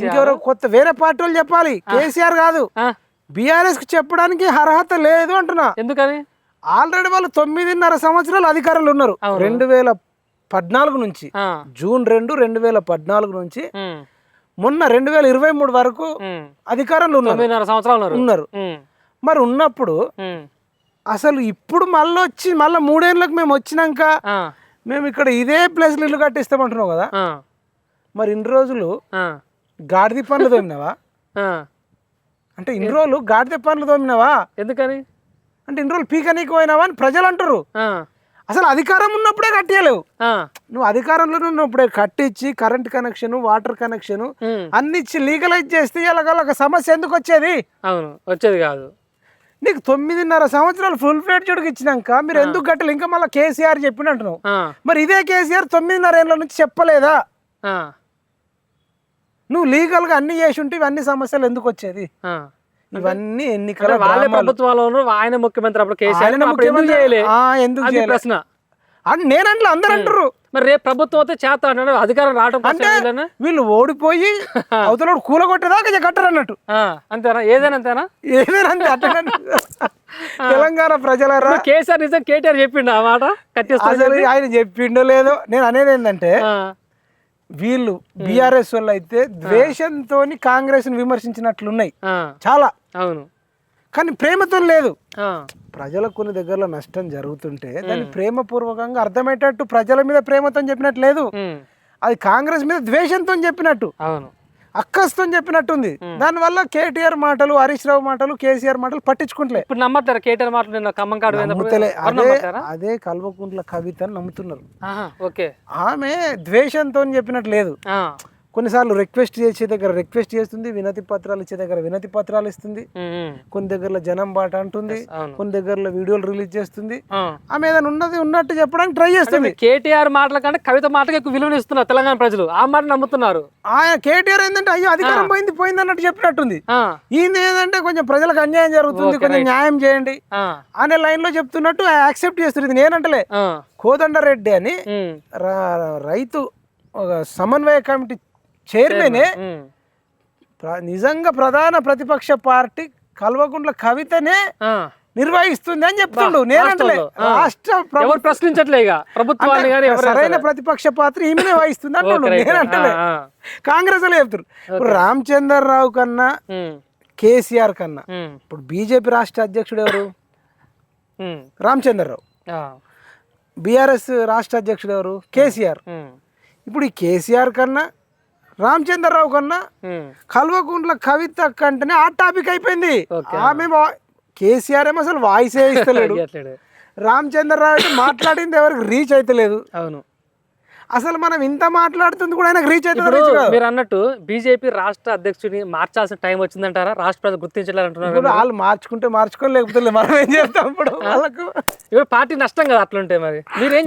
[SPEAKER 2] ఇంకెవరో కొత్త వేరే పార్టీ వాళ్ళు చెప్పాలి. కేసీఆర్ కాదు, బీఆర్ఎస్ కి చెప్పడానికి అర్హత లేదు అంటున్నా.
[SPEAKER 1] ఎందుకని?
[SPEAKER 2] ఆల్రెడీ వాళ్ళు 9.5 సంవత్సరాలు అధికారులు ఉన్నారు. 2014 నుంచి జూన్ 2, 2014 నుంచి మొన్న 2023 వరకు అధికారంలో ఉన్నారు. మరి ఉన్నప్పుడు అసలు ఇప్పుడు మళ్ళీ 3 ఏళ్ళకి మేము వచ్చినాక మేము ఇక్కడ ఇదే ప్లేస్ ఇల్లు కట్టిస్తామంటున్నావు కదా, మరి ఇన్ని రోజులు గాడిద పనులు తోమినావా? అంటే ఇన్ని రోజులు గాడిద పనులు తోమినావా?
[SPEAKER 1] ఎందుకని
[SPEAKER 2] అంటే ఇన్ని రోజులు పీకనీకి పోయినావా అని ప్రజలు అంటారు. అసలు అధికారం ఉన్నప్పుడే కట్టేయలేవు. నువ్వు అధికారంలో ఉన్నప్పుడే కట్టించి కరెంట్ కనెక్షన్ వాటర్ కనెక్షన్ అన్ని ఇచ్చి లీగలైజ్ చేస్తే ఇలాగ సమస్య ఎందుకు వచ్చేది?
[SPEAKER 1] అవును, వచ్చేది కాదు.
[SPEAKER 2] నీకు 9.5 సంవత్సరాలు ఫుల్ ఫ్లెడ్జ్డ్గా ఇచ్చినాక మీరు ఎందుకు కట్టలేదు? ఇంకా మళ్ళీ కేసీఆర్ చెప్పినట్టున్నావు. మరి ఇదే కేసీఆర్ 9.5 ఏళ్ళ నుంచి చెప్పలేదా? నువ్వు లీగల్ గా అన్ని చేసి ఉంటే ఇవన్నీ సమస్యలు ఎందుకు వచ్చేది? ఇవన్నీ ఎన్నికల
[SPEAKER 1] ప్రభుత్వంలో ఆయన ముఖ్యమంత్రి అప్పుడు కేసీఆర్
[SPEAKER 2] ఎందుకు ప్రశ్న అని నేనంటే అందరు అంటారు.
[SPEAKER 1] మరి రేపు ప్రభుత్వం అయితే చేత అన్నాడు అధికారం రావడం
[SPEAKER 2] అంటే వీళ్ళు ఓడిపోయి అవతల కూలగొట్టేదాకా కట్టరు అన్నట్టు.
[SPEAKER 1] అంతేనా? ఏదైనా అంతేనా?
[SPEAKER 2] ఏదైనా అంతే. అట్లా తెలంగాణ ప్రజలరా
[SPEAKER 1] కేసీఆర్ నిజం కేటీఆర్ చెప్పిండు ఆ మాట
[SPEAKER 2] అసలు ఆయన చెప్పిండో లేదో. నేను అనేది ఏంటంటే వీళ్ళు బీఆర్ఎస్ వాళ్ళు అయితే ద్వేషంతో కాంగ్రెస్ ని విమర్శించినట్లున్నాయి చాలా.
[SPEAKER 1] అవును,
[SPEAKER 2] కానీ ప్రేమతో లేదు.
[SPEAKER 1] ఆ,
[SPEAKER 2] ప్రజలకు కొన్ని దగ్గరలో నష్టం జరుగుతుంటే దాన్ని ప్రేమపూర్వకంగా అర్థమయ్యేటట్టు ప్రజల మీద ప్రేమతో చెప్పినట్టు లేదు,
[SPEAKER 1] ఉమ్,
[SPEAKER 2] అది కాంగ్రెస్ మీద ద్వేషంతో చెప్పినట్టు,
[SPEAKER 1] అవును.
[SPEAKER 2] అక్కస్తో చెప్పినట్టుంది. దానివల్ల కేటీఆర్ మాటలు, హరీష్ రావు మాటలు, కేసీఆర్ మాటలు పట్టించుకుంటలే.
[SPEAKER 1] ఇప్పుడు నమ్మట్లేరా కేటీఆర్ మాటలు? నిన్న ఖమ్మం కాడు పోయినప్పుడు
[SPEAKER 2] నమ్ముతలే.
[SPEAKER 1] ఎవరు
[SPEAKER 2] అదే
[SPEAKER 1] నమ్మట్లేరా?
[SPEAKER 2] అదే కల్వకుంట్ల కవితను నమ్ముతున్నారు.
[SPEAKER 1] ఆహా, ఓకే.
[SPEAKER 2] ఆమె ద్వేషంతో చెప్పినట్టు లేదు.
[SPEAKER 1] ఆ,
[SPEAKER 2] కొన్నిసార్లు రిక్వెస్ట్ చేసే దగ్గర రిక్వెస్ట్ చేస్తుంది, వినతి పత్రాలు ఇచ్చే దగ్గర వినతి పత్రాలు ఇస్తుంది,
[SPEAKER 1] ఉమ్, ఉమ్,
[SPEAKER 2] కొన్ని దగ్గరలో జనం బాట అంటుంది,
[SPEAKER 1] అవును.
[SPEAKER 2] కొన్ని దగ్గరలో వీడియోలు రిలీజ్ చేస్తుంది.
[SPEAKER 1] ఆ.
[SPEAKER 2] ఆమె ఏదైనా ఉన్నది ఉన్నట్టు చెప్పడానికి ట్రై చేస్తుంది.
[SPEAKER 1] కేటీఆర్ మాటల కంటే కవిత మాటకి ఎక్కువ విలువనిస్తున్నారు తెలంగాణ ప్రజలు, ఆ మాట నమ్ముతున్నారు.
[SPEAKER 2] ఆయన కేటీఆర్ ఏంటంటే అయ్యో అధికారం పోయింది అన్నట్టు చెప్పినట్టుంది.
[SPEAKER 1] ఆ,
[SPEAKER 2] ఈయన ఏంటంటే కొంచెం ప్రజలకు అన్యాయం జరుగుతుంది, కొంచెం న్యాయం చేయండి
[SPEAKER 1] ఆ,
[SPEAKER 2] అనే లైన్ లో చెప్తున్నట్టు యాక్సెప్ట్ చేస్తుంది. ఇది నేనంటలే,
[SPEAKER 1] ఆ,
[SPEAKER 2] కోదండరెడ్డి అని
[SPEAKER 1] ఉమ్,
[SPEAKER 2] రైతు ఒక సమన్వయ కమిటీ చైర్మనే
[SPEAKER 1] ఉమ్,
[SPEAKER 2] నిజంగా ప్రధాన ప్రతిపక్ష పార్టీ కల్వకుంట్ల కవితనే
[SPEAKER 1] ఆ.
[SPEAKER 2] నిర్వహిస్తుంది అని చెప్తుండు. నేనంటలే, రాష్ట్ర
[SPEAKER 1] ఎవరు ప్రశ్నించట్లే ఇక ప్రభుత్వాన్ని కానీ
[SPEAKER 2] సరైన ప్రతిపక్ష పాత్ర ఈమెనే వహిస్తుంది అంటుండు. నేనంటలే, కాంగ్రెస్ లో చెప్తారు. ఇప్పుడు రామచంద్రరావు కన్నా కేసీఆర్ కన్నా ఇప్పుడు బీజేపీ రాష్ట్ర అధ్యక్షుడు ఎవరు? రామచంద్రరావు. బీఆర్ఎస్ రాష్ట్ర అధ్యక్షుడు ఎవరు? కేసీఆర్. ఇప్పుడు ఈ కేసీఆర్ కన్నా రామచంద్రరావు కన్నా కల్వకుంట్ల కవిత కంటేనే ఆ టాపిక్ అయిపోయింది. ఆమె కేసీఆర్ ఏమో అసలు వాయిస్ ఇస్తలేడు, రామచంద్రరావు అయితే మాట్లాడింది ఎవరికి రీచ్ అయితే లేదు.
[SPEAKER 1] అవును,
[SPEAKER 2] అసలు మనం ఇంత మాట్లాడుతుంది కూడా ఆయనకు రీచ్ అయితే.
[SPEAKER 1] మీరు అన్నట్టు బీజేపీ రాష్ట్ర అధ్యక్షుడిని మార్చాల్సిన టైం వచ్చిందంటారా? రాష్ట్ర ప్రజలు గుర్తించాలంటున్నారు.
[SPEAKER 2] వాళ్ళు మార్చుకుంటే మార్చుకోని, లేకపోతే మనం ఏం చేస్తాం ఇప్పుడు? వాళ్ళకు
[SPEAKER 1] ఇప్పుడు పార్టీ నష్టం కదా అట్లుంటే. మరి మీరేం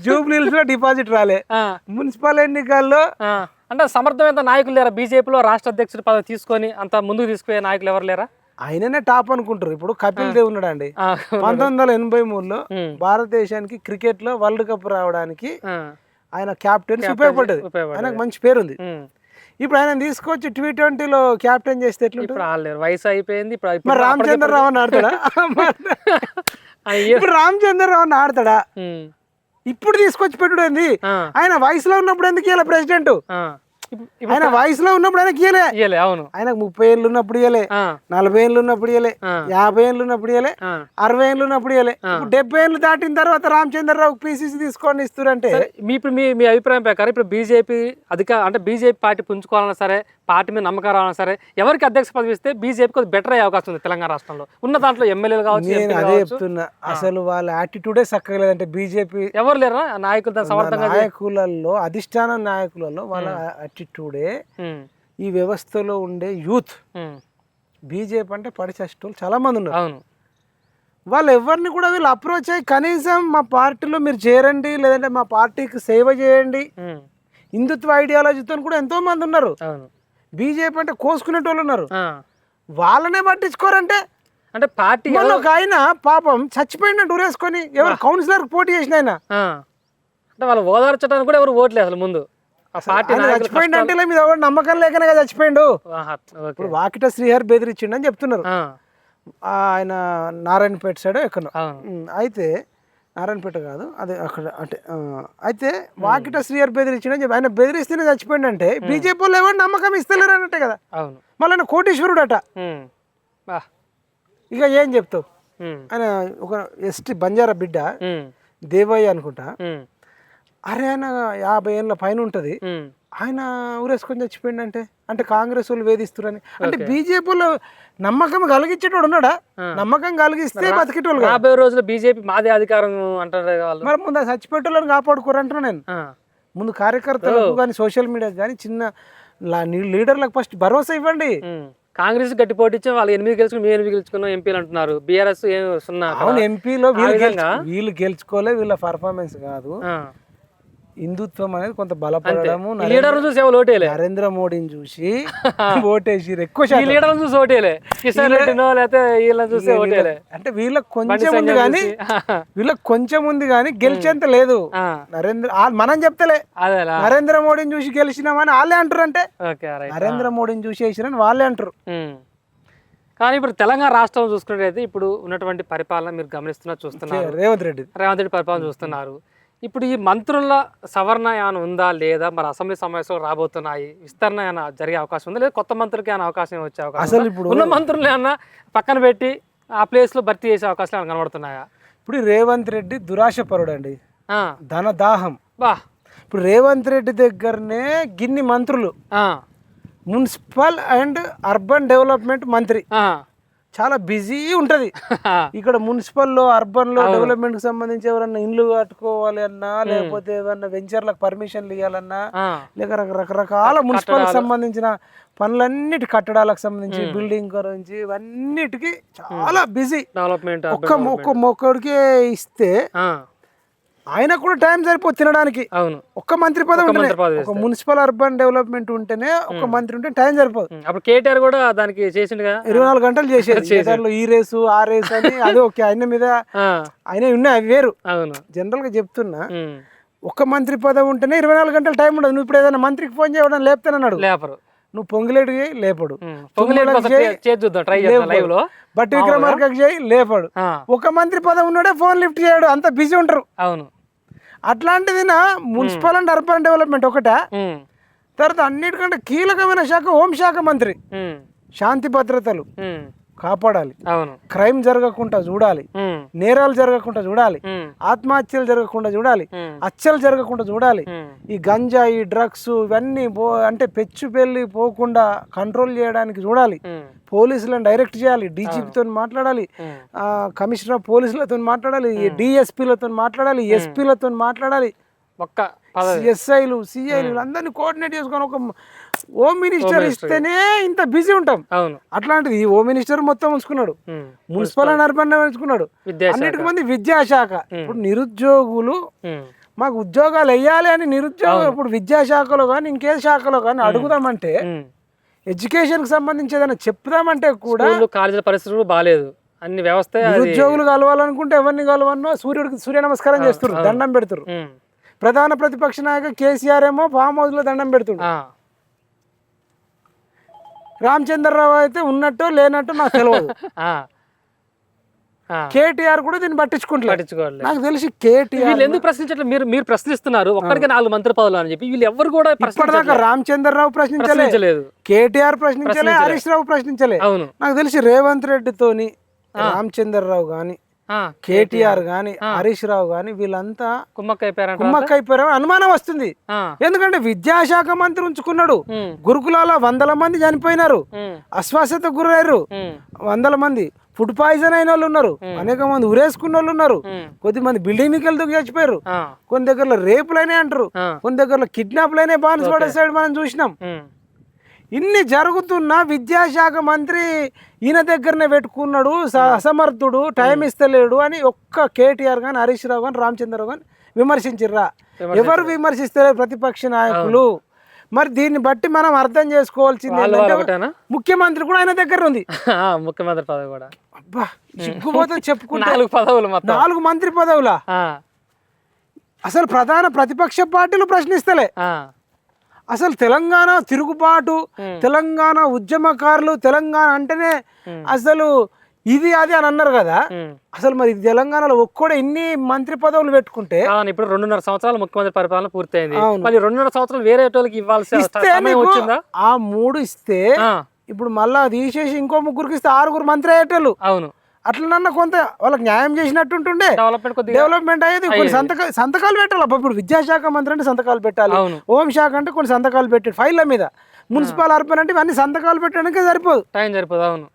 [SPEAKER 2] జూబ్లీహిల్స్ లో డిపాజిట్ రాలే, మున్సిపల్ ఎన్నికల్లో
[SPEAKER 1] అంటే సమర్థమైన నాయకులు లేరా బీజేపీలో? రాష్ట్ర అధ్యక్షుడి పదవి తీసుకొని అంత ముందుకు తీసుకునే నాయకులు ఎవరు లేరా?
[SPEAKER 2] ఆయననే టాప్ అనుకుంటారు. ఇప్పుడు కపిల్ దేవ్ ఉన్నాడు అండి, 1983లో భారతదేశానికి క్రికెట్ లో వరల్డ్ కప్ రావడానికి ఆయన క్యాప్టెన్ ఉపయోగపడ్డది. ఆయనకు మంచి పేరుంది. ఇప్పుడు ఆయన తీసుకొచ్చి T20లో క్యాప్టెన్ చేస్తే ఎట్లా?
[SPEAKER 1] వయసు అయిపోయింది.
[SPEAKER 2] మరి రామచంద్రరావు అని ఆడతాడా? ఇప్పుడు రామచంద్రరావు అని ఆడతాడా? ఇప్పుడు తీసుకొచ్చి పెట్టుడేంది? ఆయన వయసులో ఉన్నప్పుడు ఎందుకు ఇలా ప్రెసిడెంట్? ఆయన వయసులో ఉన్నప్పుడు ఆయనకి ఇయ్యలే.
[SPEAKER 1] అవును,
[SPEAKER 2] ఆయనకు 30 ఏళ్ళు ఉన్నప్పుడు ఇయ్యలే, 40 ఏళ్ళు ఉన్నప్పుడు ఇయ్యలే, 50 ఏళ్ళు ఉన్నప్పుడు ఇయ్యలే, 60 ఏళ్ళు ఉన్నప్పుడు ఇయ్యలే. 70 ఏళ్ళు దాటిన తర్వాత రామచంద్రరావు PCC తీసుకొని ఇస్తురంటే
[SPEAKER 1] ఇప్పుడు మీ అభిప్రాయం ప్రకారం ఇప్పుడు బీజేపీ అంటే బీజేపీ పార్టీ పుంజుకోవాలన్నా సరే, పార్టీ మీద నమ్మకం రావాలన్నా సరే, ఎవరికి అధ్యక్ష పదవి ఇస్తే బీజేపీ కొద్దిగా బెటర్ అయ్యే అవకాశం ఉంది తెలంగాణ రాష్ట్రంలో? ఉన్న దాంట్లో ఎమ్మెల్యేలు కావచ్చు.
[SPEAKER 2] నేను అదే చెప్తున్నా, అసలు వాళ్ళ యాటిట్యూడే చక్కగా లేదంటే బీజేపీ
[SPEAKER 1] ఎవరు లేరా నాయకులు
[SPEAKER 2] నాయకులలో, అధిష్టాన నాయకులలో వాళ్ళ యాటిట్యూడే ఈ వ్యవస్థలో ఉండే యూత్. బీజేపీ అంటే పడిచేసేటోళ్ళు చాలా మంది ఉన్నారు.
[SPEAKER 1] అవును,
[SPEAKER 2] వాళ్ళు ఎవరిని కూడా వీళ్ళు అప్రోచ్ అయ్యి కనీసం మా పార్టీలో మీరు చేరండి, లేదంటే మా పార్టీకి సేవ చేయండి, హిందుత్వ ఐడియాలజీతో కూడా ఎంతో మంది ఉన్నారు. బీజేపీ అంటే కోసుకునేటోళ్ళు ఉన్నారు, వాళ్ళనే పట్టించుకోరంటే.
[SPEAKER 1] అంటే పార్టీ
[SPEAKER 2] ఒక ఆయన పాపం చచ్చిపోయినట్టు ఊరేసుకొని ఎవరు కౌన్సిలర్ పోటీ చేసిన ఆయన
[SPEAKER 1] అంటే వాళ్ళు ఓదార్చడానికి కూడా ఎవరు ఓట్లేదు అసలు ముందు.
[SPEAKER 2] చచ్చిపోయిండు అంటే మీద ఎవరు నమ్మకం లేకనే కదా చచ్చిపోయిండు. ఇప్పుడు వాకిట శ్రీహరి బెదిరించిండు అని చెప్తున్నారు. ఆయన నారాయణపేట సైడ్ ఎక్కడ అయితే, నారాయణపేట కాదు అదే అక్కడ అంటే, అయితే వాకిట శ్రీహరి బెదిరించిండు అని చెప్పి ఆయన బెదిరిస్తేనే చచ్చిపోయిండు అంటే బీజేపీ వాళ్ళు ఎవరు నమ్మకం ఇస్తలేరు అన్నట్టే కదా. మళ్ళీ ఆయన కోటీశ్వరుడు అట. ఇక ఏం చెప్తావు? ఆయన ఒక ఎస్టీ బంజారా బిడ్డ, దేవయ్య అనుకుంటా. అరే ఆయన 50 ఏళ్ళ పైన ఉంటది, ఆయన ఊరేసుకొని చచ్చిపోయిండు అంటే అంటే కాంగ్రెస్ వాళ్ళు వేధిస్తురని. అంటే బీజేపీలో నమ్మకం కలిగించేటోడు ఉన్నాడా? నమ్మకం కలిగిస్తే బతికేటోళ్ళు.
[SPEAKER 1] 50 రోజులు బీజేపీ మాదే అధికారం అంటారు.
[SPEAKER 2] మరి ముందు చచ్చిపోయేటోళ్ళని కాపాడుకోరు అంటున్నా నేను. ముందు కార్యకర్తలకు కానీ సోషల్ మీడియాకి కానీ చిన్న లీడర్లకు ఫస్ట్ భరోసా ఇవ్వండి.
[SPEAKER 1] కాంగ్రెస్ గట్టి పోటీ వాళ్ళు 8 గెలుచుకుని, మేము 8 గెలుచుకున్నాం ఎంపీలు అంటున్నారు. బీఆర్ఎస్ 0.
[SPEAKER 2] అవును, ఎంపీలో వీళ్ళు గెలుచుకోలే, వీళ్ళ పర్ఫార్మెన్స్ కాదు. హిందుత్వం అనేది కొంత బలపడము. నరేంద్ర మోడీని చూసి ఓటేసి ఎక్కువ
[SPEAKER 1] చూసి ఓటేలే, కిషన్ రెడ్డినో లేకపోతే వీళ్ళని చూసి ఓటేలే.
[SPEAKER 2] అంటే వీళ్ళకి కొంచెం ఉంది కానీ, వీళ్ళకి కొంచెం ఉంది కానీ గెలిచేంత లేదు. మనం చెప్తలే నరేంద్ర మోడీని చూసి గెలిచినామని వాళ్ళే అంటారు. అంటే నరేంద్ర మోడీని చూసి వేసిరని వాళ్ళే అంటారు.
[SPEAKER 1] కానీ ఇప్పుడు తెలంగాణ రాష్ట్రం చూసుకున్నట్టయితే ఇప్పుడు ఉన్నటువంటి పరిపాలన మీరు గమనిస్తున్నారు, చూస్తున్నారు.
[SPEAKER 2] రేవంత్ రెడ్డి
[SPEAKER 1] పరిపాలన చూస్తున్నారు. ఇప్పుడు ఈ మంత్రుల సవరణ ఏమైనా ఉందా లేదా, మరి అసెంబ్లీ సమావేశాలు రాబోతున్నాయి, విస్తరణ ఏమైనా జరిగే అవకాశం ఉందా, లేదా కొత్త మంత్రికి ఏమైనా అవకాశం వచ్చే అవకాశం
[SPEAKER 2] అసలు
[SPEAKER 1] ఉందా?
[SPEAKER 2] ఇప్పుడు
[SPEAKER 1] ఉన్న మంత్రులు ఏమన్నా పక్కన పెట్టి ఆ ప్లేస్లో భర్తీ చేసే అవకాశాలు ఏమైనా కనబడుతున్నాయా?
[SPEAKER 2] ఇప్పుడు రేవంత్ రెడ్డి దురాశపరుడు అండి,
[SPEAKER 1] ఆ,
[SPEAKER 2] ధనదాహం.
[SPEAKER 1] బా
[SPEAKER 2] ఇప్పుడు రేవంత్ రెడ్డి దగ్గరనే గిన్ని మంత్రులు,
[SPEAKER 1] ఆ,
[SPEAKER 2] మున్సిపల్ అండ్ అర్బన్ డెవలప్మెంట్ మంత్రి,
[SPEAKER 1] ఆ,
[SPEAKER 2] చాలా బిజీ ఉంటుంది. ఇక్కడ మున్సిపల్లో అర్బన్లో డెవలప్మెంట్కి సంబంధించి ఎవరన్నా ఇండ్లు కట్టుకోవాలి అన్నా, లేకపోతే ఏమన్నా వెంచర్లకు పర్మిషన్లు ఇవ్వాలన్నా, లేక రకరకాల మున్సిపల్కి సంబంధించిన పనులన్నిటి, కట్టడాలకు సంబంధించి, బిల్డింగ్ గురించి ఇవన్నిటికీ చాలా బిజీ.
[SPEAKER 1] డెవలప్మెంట్
[SPEAKER 2] ఒక్కడికే ఇస్తే ఆయన కూడా టైం సరిపోతుంది తినడానికి.
[SPEAKER 1] అవును,
[SPEAKER 2] ఒక్క మంత్రి పదవి ఉంటేనే, ఒక మున్సిపల్ అర్బన్ డెవలప్మెంట్ ఉంటేనే ఒక మంత్రి ఉంటే టైం సరిపోదు.
[SPEAKER 1] అప్పుడు కేటీఆర్ కూడా దానికి చేసిండుగా,
[SPEAKER 2] 24 గంటలు చేసేది. ఈ రేసు ఆ రేసు అని అది ఓకే, ఆయన మీద ఆయన ఉన్నాయి, అవి వేరు.
[SPEAKER 1] అవును,
[SPEAKER 2] జనరల్ గా చెప్తున్నా, ఒక్క మంత్రి పదవి ఉంటేనే 24 గంటలు టైం ఉండదు. నువ్వు ఇప్పుడు ఏదైనా మంత్రికి ఫోన్ చేయడం లేపుతానన్నాడు,
[SPEAKER 1] లేపరు.
[SPEAKER 2] నువ్వు పొంగిలేటికి లేపడు, బట్టి విక్రమార్కకి చేయి లేపాడు. ఒక మంత్రి పదవి ఉన్నాడే ఫోన్ లిఫ్ట్ చేయడు, అంత బిజీ ఉంటారు.
[SPEAKER 1] అవును,
[SPEAKER 2] అట్లాంటిది నా మున్సిపల్ అండ్ అర్బన్ డెవలప్మెంట్ ఒకట. తర్వాత అన్నిటికంటే కీలకమైన శాఖ హోంశాఖ మంత్రి. శాంతి భద్రతలు కాపాడాలి,
[SPEAKER 1] అవును,
[SPEAKER 2] క్రైమ్ జరగకుండా చూడాలి, నేరాలు జరగకుండా చూడాలి, ఆత్మహత్యలు జరగకుండా చూడాలి, హత్యలు జరగకుండా చూడాలి, ఈ గంజాయి డ్రగ్స్ ఇవన్నీ అంటే పెచ్చు పెళ్లి పోకుండా కంట్రోల్ చేయడానికి చూడాలి, పోలీసులను డైరెక్ట్ చేయాలి, డీజీపీతో మాట్లాడాలి, కమిషనర్ ఆఫ్ పోలీసులతో మాట్లాడాలి, డిఎస్పీలతో మాట్లాడాలి, ఎస్పీలతో మాట్లాడాలి,
[SPEAKER 1] ఒక్క
[SPEAKER 2] ఎస్ఐలు సిఐలు అందరినీ కోఆర్డినేట్ చేసుకొని ఒక హోమ్ మినిస్టర్ ఇస్తేనే ఇంత బిజీ ఉంటాం. అట్లాంటిది హోమ్ మినిస్టర్ మొత్తం ఉంచుకున్నాడు, మున్సిపల్ అండ్ అర్బన్ ఉంచుకున్నాడు, అన్నిటికి మంది విద్యాశాఖ. ఇప్పుడు నిరుద్యోగులు మాకు ఉద్యోగాలు వేయాలి అని నిరుద్యోగం ఇప్పుడు విద్యాశాఖలో కానీ ఇంకే శాఖలో కానీ అడుగుదామంటే, ఎడ్యుకేషన్ కి సంబంధించి ఏదైనా చెప్దామంటే కూడా
[SPEAKER 1] కాలేజీల పరిస్థితులు బాగాలేదు. అన్ని వ్యవస్థ
[SPEAKER 2] నిరుద్యోగులు కలవాలనుకుంటే ఎవరిని కలవన్నో సూర్య నమస్కారం చేస్తారు, దండం పెడుతురు. ప్రధాన ప్రతిపక్ష నాయక కేసీఆర్ ఏమో ఫామ్ హౌస్ లో దండం పెడుతుండు. రామచంద్రరావు అయితే ఉన్నట్టు లేనట్టు నాకు తెలియదు. కేటీఆర్ కూడా దీన్ని పట్టించుకోవాలి. నాకు తెలిసి కేటీఆర్
[SPEAKER 1] ఎందుకు ప్రశ్నించట్లేదు? మీరు ప్రశ్నిస్తున్నారు, ఒక్కడికి 4 మంత్రి పదవులు అని చెప్పి. వీళ్ళు ఎవరు కూడా
[SPEAKER 2] ఇప్పటిదాకా రామచంద్రరావు ప్రశ్నించలేదు, కేటీఆర్ ప్రశ్నించలే, హరీష్ రావు ప్రశ్నించలే. నాకు తెలిసి రేవంత్ రెడ్డితోని రామచంద్రరావు గాని, కేటీఆర్ గాని, హరీష్ రావు గాని వీళ్ళంతా కుమ్మక్కైపోయారు అనుమానం వస్తుంది. ఎందుకంటే విద్యాశాఖ మంత్రి ఉంచుకున్నాడు, గురుకులాల 100 మంది చనిపోయినారు, అస్వస్థతకు గురయ్యారు 100 మంది, ఫుడ్ పాయిజన్ అయిన వాళ్ళు ఉన్నారు, అనేక మంది ఉరేసుకున్న వాళ్ళు ఉన్నారు, కొద్దిమంది బిల్డింగ్ కి వెళ్తూ చచ్చిపోయారు, కొన్ని దగ్గరలో రేపులైనా అంటారు, కొన్ని దగ్గరలో కిడ్నాప్లైనా బానిస పడేసాడు మనం చూసినాం. ఇన్ని జరుగుతున్నా విద్యాశాఖ మంత్రి ఈయన దగ్గరనే పెట్టుకున్నాడు, అసమర్థుడు, టైం ఇస్తలేడు అని ఒక్క కేటీఆర్ కానీ, హరీష్ రావు కానీ, రామచంద్రరావు కానీ విమర్శించిర్రా? ఎవరు విమర్శిస్తలేరు ప్రతిపక్ష నాయకులు. మరి దీన్ని బట్టి మనం అర్థం చేసుకోవాల్సింది ఏంటంటే ముఖ్యమంత్రి కూడా ఆయన దగ్గర ఉంది,
[SPEAKER 1] ముఖ్యమంత్రి పదవి కూడా.
[SPEAKER 2] అబ్బా సిగ్గుపోతే చెప్పుకుంటే
[SPEAKER 1] 4
[SPEAKER 2] మంత్రి పదవులా? అసలు ప్రధాన ప్రతిపక్ష పార్టీలు ప్రశ్నిస్తలే. అసలు తెలంగాణ తిరుగుబాటు, తెలంగాణ ఉద్యమకారులు, తెలంగాణ అంటేనే అసలు ఇది అది అని అన్నారు కదా. అసలు మరి తెలంగాణలో ఒక్కడే ఇన్ని మంత్రి పదవులు పెట్టుకుంటే,
[SPEAKER 1] ఇప్పుడు 2.5 సంవత్సరాలు ముఖ్యమంత్రి పరిపాలన పూర్తయింది, మళ్ళీ 2.5 సంవత్సరాలు వేరే వాళ్ళకి ఇవ్వాల్సి వచ్చిందా?
[SPEAKER 2] ఆ 3 ఇస్తే ఇప్పుడు మళ్ళా తీసేసి ఇంకో 3 ఇస్తే 6 మంత్రి అయ్యేటోళ్ళు.
[SPEAKER 1] అవును,
[SPEAKER 2] అట్లనన్నా కొంత వాళ్ళకి న్యాయం చేసినట్టుంటుండే, డెవలప్మెంట్ అయ్యేది. కొన్ని సంతకాలు పెట్టాలి. ఇప్పుడు విద్యాశాఖ మంత్రి అంటే సంతకాలు పెట్టాలి, హోంశాఖ అంటే కొన్ని సంతకాలు పెట్టాడు ఫైళ్ళ మీద, మున్సిపల్ అర్బన్ అంటే ఇవన్నీ సంతకాలు పెట్టడానికే సరిపోదు,
[SPEAKER 1] టైం సరిపోదు. అవును,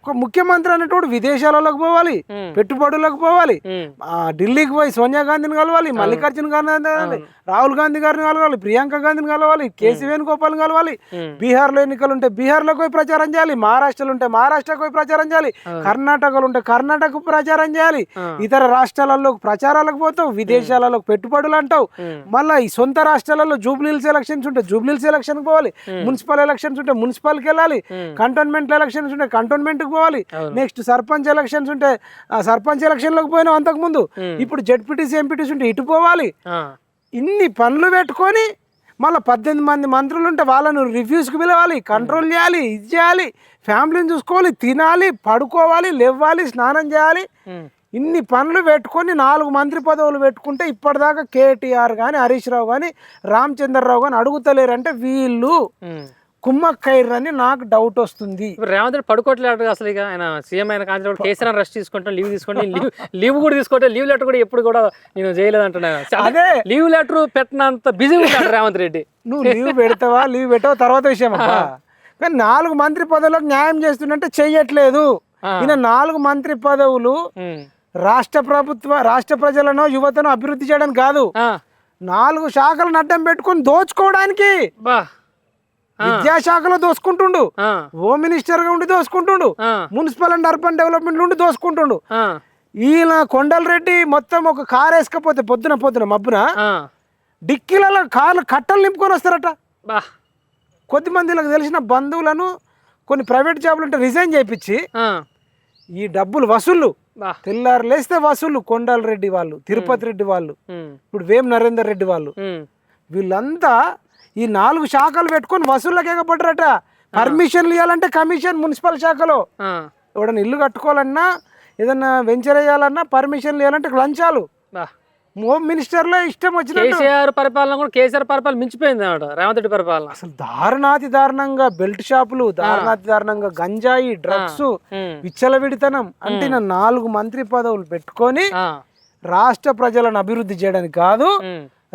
[SPEAKER 2] ఒక ముఖ్యమంత్రి అనేటోడు విదేశాలకు పోవాలి, పెట్టుబడులకు పోవాలి, ఢిల్లీకి పోయి సోనియా గాంధీని కలవాలి, మల్లికార్జున గాంధీ కలవాలి, రాహుల్ గాంధీ గారిని కలవాలి, ప్రియాంక గాంధీని కలవాలి, కేసీ వేణుగోపాల్ కలవాలి, బీహార్లో ఎన్నికలు ఉంటే బీహార్లోకి పోయి ప్రచారం చేయాలి, మహారాష్ట్రలో ఉంటే మహారాష్ట్రకు పోయి ప్రచారం చేయాలి, కర్ణాటకలో ఉంటే కర్ణాటక ప్రచారం చేయాలి, ఇతర రాష్ట్రాలలో ప్రచారాలకు పోతావు, విదేశాలలో పెట్టుబడులు అంటావు, మళ్ళీ ఈ సొంత రాష్ట్రాలలో జూబ్లీహిల్స్ ఎలక్షన్స్ ఉంటే జూబ్లీహిల్స్ ఎలక్షన్ పోవాలి, మున్సిపల్ ఎలక్షన్స్ ఉంటే మున్సిపల్కి వెళ్ళాలి, కంటోన్మెంట్ ఎలక్షన్స్ ఉంటే కంటోన్మెంట్ పోవాలి, నెక్స్ట్ సర్పంచ్ ఎలక్షన్స్ ఉంటే సర్పంచ్ ఎలక్షన్ లోకి పోయినాం అంతకు ముందు, ఇప్పుడు జెడ్పీటీసీ ఎంపీటీసీ ఉంటే ఇటు పోవాలి. ఇన్ని పనులు పెట్టుకొని మళ్ళీ 18 మంది మంత్రులు ఉంటే వాళ్ళను రివ్యూస్కి పిలవాలి, కంట్రోల్ చేయాలి, ఇది చేయాలి, ఫ్యామిలీని చూసుకోవాలి, తినాలి, పడుకోవాలి, లేవాలి, స్నానం చేయాలి. ఇన్ని పనులు పెట్టుకొని 4 మంత్రి పదవులు పెట్టుకుంటే ఇప్పటిదాకా కేటీఆర్ కానీ హరీష్ రావు కానీ రామచంద్రరావు కానీ అడుగుతలేరంటే వీళ్ళు కుమ్మక్కైర్రని నాకు డౌట్ వస్తుంది.
[SPEAKER 1] రేవంత్ రెడ్డి పడుకోవట్లేదు అసలు. ఇక ఆయన సీఎం అయిన కాంతి కేసీఆర్ రెస్ట్ తీసుకుంటాం, లీవ్ తీసుకుంటే లీవ్ కూడా తీసుకుంటే లీవ్ లెటర్ కూడా ఎప్పుడు కూడా నేను చేయలేదు అంటున్నాను. అదే లీవ్ లెటర్ పెట్టినంత బిజీగా ఉంటాడు రేవంత్ రెడ్డి.
[SPEAKER 2] నువ్వు లీవ్ పెడతావా లీవ్ పెట్టావా తర్వాత విషయం అబ్బా. కానీ 4 మంత్రి పదవులకు న్యాయం చేస్తుందంటే చెయ్యట్లేదు. ఈయన 4 మంత్రి పదవులు రాష్ట్ర ప్రజలను యువతను అభివృద్ధి చేయడానికి కాదు, 4 శాఖలను అడ్డం పెట్టుకొని దోచుకోవడానికి. విద్యాశాఖలో దోసుకుంటుండు, హోమ్ మినిస్టర్ గా ఉండి దోసుకుంటుండు, మున్సిపల్ అండ్ అర్బన్ డెవలప్మెంట్ ఉండి దోసుకుంటుండు. ఈయన కొండలరెడ్డి మొత్తం ఒక కారు వేసుకపోతే పొద్దున మబ్బున డిక్కీలలో కార్లు కట్టలు నింపుకొని వస్తారట. కొద్దిమందిలకు తెలిసిన బంధువులను కొన్ని ప్రైవేట్ జాబులు ఉంటే రిజైన్ చేయించి ఈ డబ్బులు వసూళ్ళు తెల్లారు లేస్తే వసూళ్ళు. కొండలరెడ్డి వాళ్ళు, తిరుపతి రెడ్డి వాళ్ళు, ఇప్పుడు వేం నరేందర్ రెడ్డి వాళ్ళు, వీళ్ళంతా ఈ 4 శాఖలు పెట్టుకొని వసూళ్ళకి ఎగబడ్డరట. పర్మిషన్లు ఇవ్వాలంటే కమిషన్ మున్సిపల్ శాఖలో, ఎవడన్నా ఇల్లు కట్టుకోవాలన్నా ఏదన్నా వెంచర్ వేయాలన్నా పర్మిషన్లు ఇవ్వాలంటే లంచాలు. హోమ్ మినిస్టర్ లో ఇష్టం వచ్చిన
[SPEAKER 1] కేసీఆర్ పరిపాలన కూడా కేసీఆర్ పరిపాలన మించిపోయింది అన్నమాట రేవంత్ రెడ్డి పరిపాలన.
[SPEAKER 2] అసలు దారుణాతి దారుణంగా బెల్ట్ షాపులు, దారుణాతి దారుణంగా గంజాయి, డ్రగ్స్, విచ్చలవిడితనం అంటే 4 మంత్రి పదవులు పెట్టుకొని రాష్ట్ర ప్రజలను అభివృద్ధి చేయడానికి కాదు,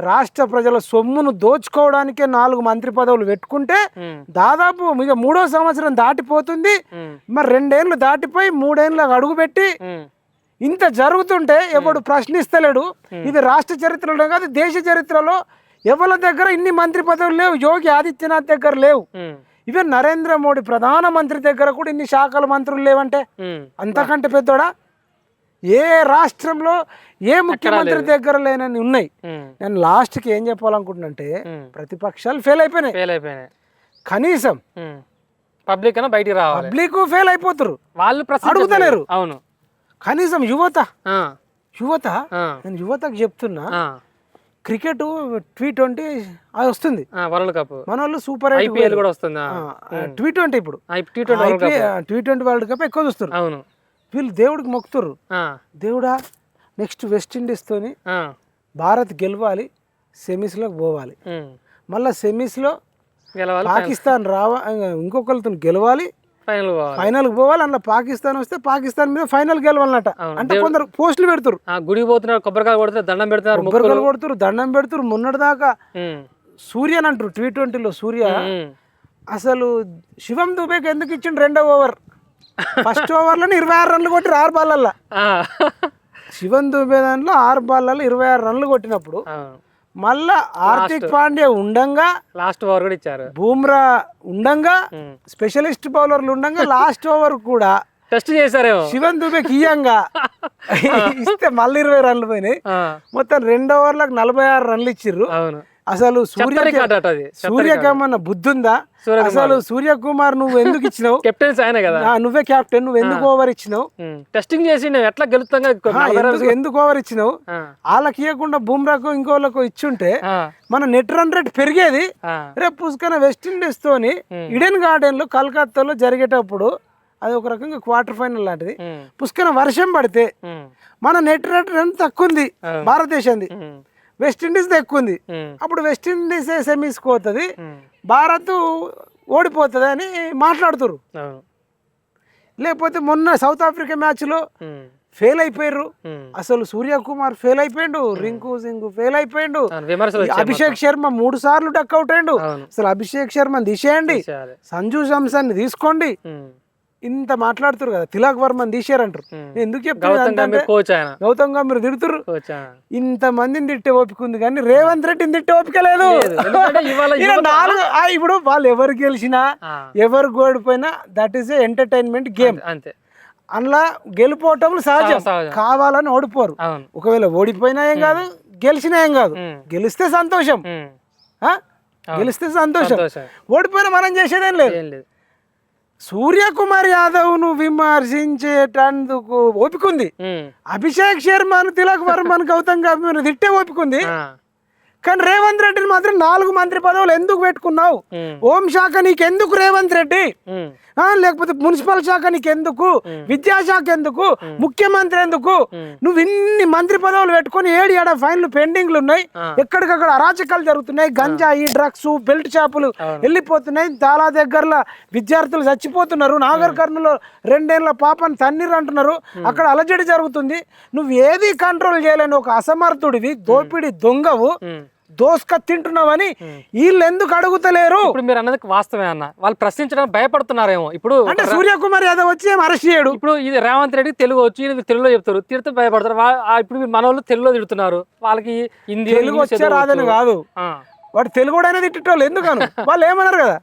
[SPEAKER 2] రాష్ట్ర ప్రజల సొమ్మును దోచుకోవడానికే 4 మంత్రి పదవులు పెట్టుకుంటే దాదాపు ఇక 3వ సంవత్సరం దాటిపోతుంది. మరి 2 ఏళ్ళు దాటిపోయి 3 ఏళ్ళకి అడుగు పెట్టి ఇంత జరుగుతుంటే ఎవడు ప్రశ్నిస్తలేడు. ఇది రాష్ట్ర చరిత్రలో కాదు దేశ చరిత్రలో ఎవరి దగ్గర ఇన్ని మంత్రి పదవులు లేవు. యోగి ఆదిత్యనాథ్ దగ్గర లేవు. ఈవెన్ నరేంద్ర మోడీ ప్రధానమంత్రి దగ్గర కూడా ఇన్ని శాఖల మంత్రులు లేవంటే అంతకంటే పెద్దోడా? ఏ రాష్ట్రంలో ఏ ముఖ్యమంత్రి దగ్గర లేనని ఉన్నాయి. నేను లాస్ట్కి ఏం చెప్పాలనుకుంటున్నంటే ప్రతిపక్షాలు ఫెయిల్ అయిపోయినాయి. కనీసం
[SPEAKER 1] పబ్లిక్ బయటికి రావాలి.
[SPEAKER 2] పబ్లిక్ ఫెయిల్ అయిపోతారు, వాళ్ళు
[SPEAKER 1] అడుగుతలేరు. అవును,
[SPEAKER 2] కనీసం యువత నేను యువతకు చెప్తున్నా, క్రికెట్ T20 అది వస్తుంది
[SPEAKER 1] వరల్డ్ కప్,
[SPEAKER 2] మన వాళ్ళు సూపర్
[SPEAKER 1] IPL కూడా వస్తుంది.
[SPEAKER 2] T20 ఇప్పుడు T20 వరల్డ్ కప్ ఎక్కువ చూస్తారు.
[SPEAKER 1] అవును,
[SPEAKER 2] వీళ్ళు దేవుడికి మొక్కుతారు, దేవుడా నెక్స్ట్ వెస్టిండీస్ తోని భారత్ గెలవాలి, సెమీస్లోకి పోవాలి, మళ్ళీ సెమీస్లో పాకిస్తాన్ ఇంకొకరితో గెలవాలి, ఫైనల్కి పోవాలి. అందులో పాకిస్తాన్ వస్తే పాకిస్తాన్ మీద ఫైనల్ గెలవాలన్నట. అంటే కొందరు పోస్టులు పెడతారు,
[SPEAKER 1] గుడి పోతున్నారు, కొబ్బరికాయ కొడుతారు, దండం పెడతారు,
[SPEAKER 2] దండం పెడతారు. మొన్నటి దాకా సూర్యని అంటారు T20లో సూర్య అసలు శివం దుబేకి ఎందుకు ఇచ్చిండు 2వ ఓవర్, ఫస్ట్ ఓవర్లోనే 26 రన్లు కొట్టి 6 బాళ్ళల్లో. శివం దుబే దాంట్లో 6 బాళ్ళల్లో 26 రన్లు కొట్టినప్పుడు మళ్ళా హార్దిక్ పాండ్యా ఉండంగా
[SPEAKER 1] లాస్ట్ ఓవర్ కూడా ఇచ్చారు,
[SPEAKER 2] బూమ్రా ఉండంగా స్పెషలిస్ట్ బౌలర్లు ఉండంగా లాస్ట్ ఓవర్ కూడా
[SPEAKER 1] టెస్ట్ చేశారేమో
[SPEAKER 2] శివన్ దుబేకి ఇయ్యంగా ఇస్తే మళ్ళీ 20 రన్లు పోయినాయి. మొత్తం 2 ఓవర్లకు 46 రన్లు ఇచ్చిర్రు. అసలు సూర్యకేమన్నా బుద్ధి ఉందా? అసలు సూర్యకుమార్ నువ్వు ఎందుకు ఇచ్చినావు?
[SPEAKER 1] కెప్టెన్స్ ఆయన కదా,
[SPEAKER 2] నువ్వే కెప్టెన్, నువ్వు ఎందుకు ఓవర్ ఇచ్చినావు?
[SPEAKER 1] టెస్టింగ్ చేసి ఎట్లా గెలుస్తాం,
[SPEAKER 2] ఎందుకు ఓవర్ ఇచ్చినావు? వాళ్ళకి ఇవ్వకుండా బుమ్రాకు ఇంకోళ్ళకు ఇచ్చుంటే మన నెట్ రన్ రేట్ పెరిగేది. రేపు పుష్కన వెస్టిండీస్ తోని ఈడెన్ గార్డెన్ లో కలకత్తాలో జరిగేటప్పుడు అది ఒక రకంగా క్వార్టర్ ఫైనల్ లాంటిది. పుష్కన వర్షం పడితే మన నెట్ రేట్ ఎంత తక్కువ ఉంది భారతదేశంది, వెస్టిండీస్ ఎక్కువ ఉంది. అప్పుడు వెస్టిండీస్ సెమీస్కి పోతుంది, భారత్ ఓడిపోతుంది అని మాట్లాడుతురు. లేకపోతే మొన్న సౌత్ ఆఫ్రికా మ్యాచ్లో ఫెయిల్ అయిపోయారు. అసలు సూర్యకుమార్ ఫెయిల్ అయిపోయిండు, రింకు సింగ్ ఫెయిల్ అయిపోయిండు, అభిషేక్ శర్మ 3 సార్లు డక్అవుట్ అయ్యిండు. అసలు అభిషేక్ శర్మని తీసేయండి, సంజు శాంసన్ ని తీసుకోండి. ఇంత మాట్లాడుతారు కదా, తిలక్ వర్మని తీసారంటారు. ఎందుకు చెప్తాను, గౌతమ్ గంభీర్ తిడుతురు. ఇంత మందిని తిట్టే ఓపిక ఉంది కానీ రేవంత్ రెడ్డిని తిట్టే ఓపిక లేదు. ఇప్పుడు వాళ్ళు ఎవరు గెలిచినా ఎవరు ఓడిపోయినా దట్ ఈస్ ఎంటర్టైన్మెంట్ గేమ్. అందులో గెలిపోవటం సహజం, కావాలని ఓడిపోరు. ఒకవేళ ఓడిపోయినా ఏం కాదు, గెలిచినా ఏం కాదు. గెలిస్తే సంతోషం, ఓడిపోయినా మనం చేసేదేం లేదు. సూర్యకుమార్ యాదవ్ ను విమర్శించేటందుకు ఓపికంది, అభిషేక్ శర్మను, తిలక్ వర్మను, గౌతమ్ గంభీర్ తిట్టే ఓపికంది. కానీ రేవంత్ రెడ్డిని మాత్రం 4 మంత్రి పదవులు ఎందుకు పెట్టుకున్నావు? హోం శాఖ నీకెందుకు రేవంత్ రెడ్డి? లేకపోతే మున్సిపల్ శాఖ నీకెందుకు? విద్యాశాఖ ఎందుకు? ముఖ్యమంత్రి ఎందుకు? నువ్వు ఇన్ని మంత్రి పదవులు పెట్టుకుని 7 ఫైన్లు పెండింగ్లు ఉన్నాయి, ఎక్కడికక్కడ అరాచకాలు జరుగుతున్నాయి, గంజాయి డ్రగ్స్ బెల్ట్ షాపులు వెళ్ళిపోతున్నాయి, చాలా దగ్గరలో విద్యార్థులు చచ్చిపోతున్నారు, నాగర్ కర్నూలు 2 ఏళ్ల పాపని తన్నీరు అంటున్నారు, అక్కడ అలజడి జరుగుతుంది. నువ్వు ఏది కంట్రోల్ చేయలేని ఒక అసమర్థుడివి, దోపిడి దొంగవు, దోసుక తింటున్నావని వీళ్ళు ఎందుకు అడుగుతలేరు?
[SPEAKER 1] ఇప్పుడు మీరు అన్నది వాస్తవమే అన్న, వాళ్ళు ప్రశ్నించడానికి భయపడుతున్నారేమో. ఇప్పుడు
[SPEAKER 2] అంటే సూర్యకుమార్ యాదవ్ వచ్చి అరెస్ట్ చేయడు.
[SPEAKER 1] ఇప్పుడు ఇది రేవంత్ రెడ్డి తెలుగు వచ్చి తెలుగులో చెప్తారు, తిడితే భయపడతారు. ఇప్పుడు మన వాళ్ళు తెలుగులో తిడుతున్నారు, వాళ్ళకి హిందీ
[SPEAKER 2] తెలుగు వచ్చే రాదని కాదు, వాడు తెలుగు అనేది తిట్టేటోళ్ళు ఎందుకను వాళ్ళు ఏమన్నారు కదా.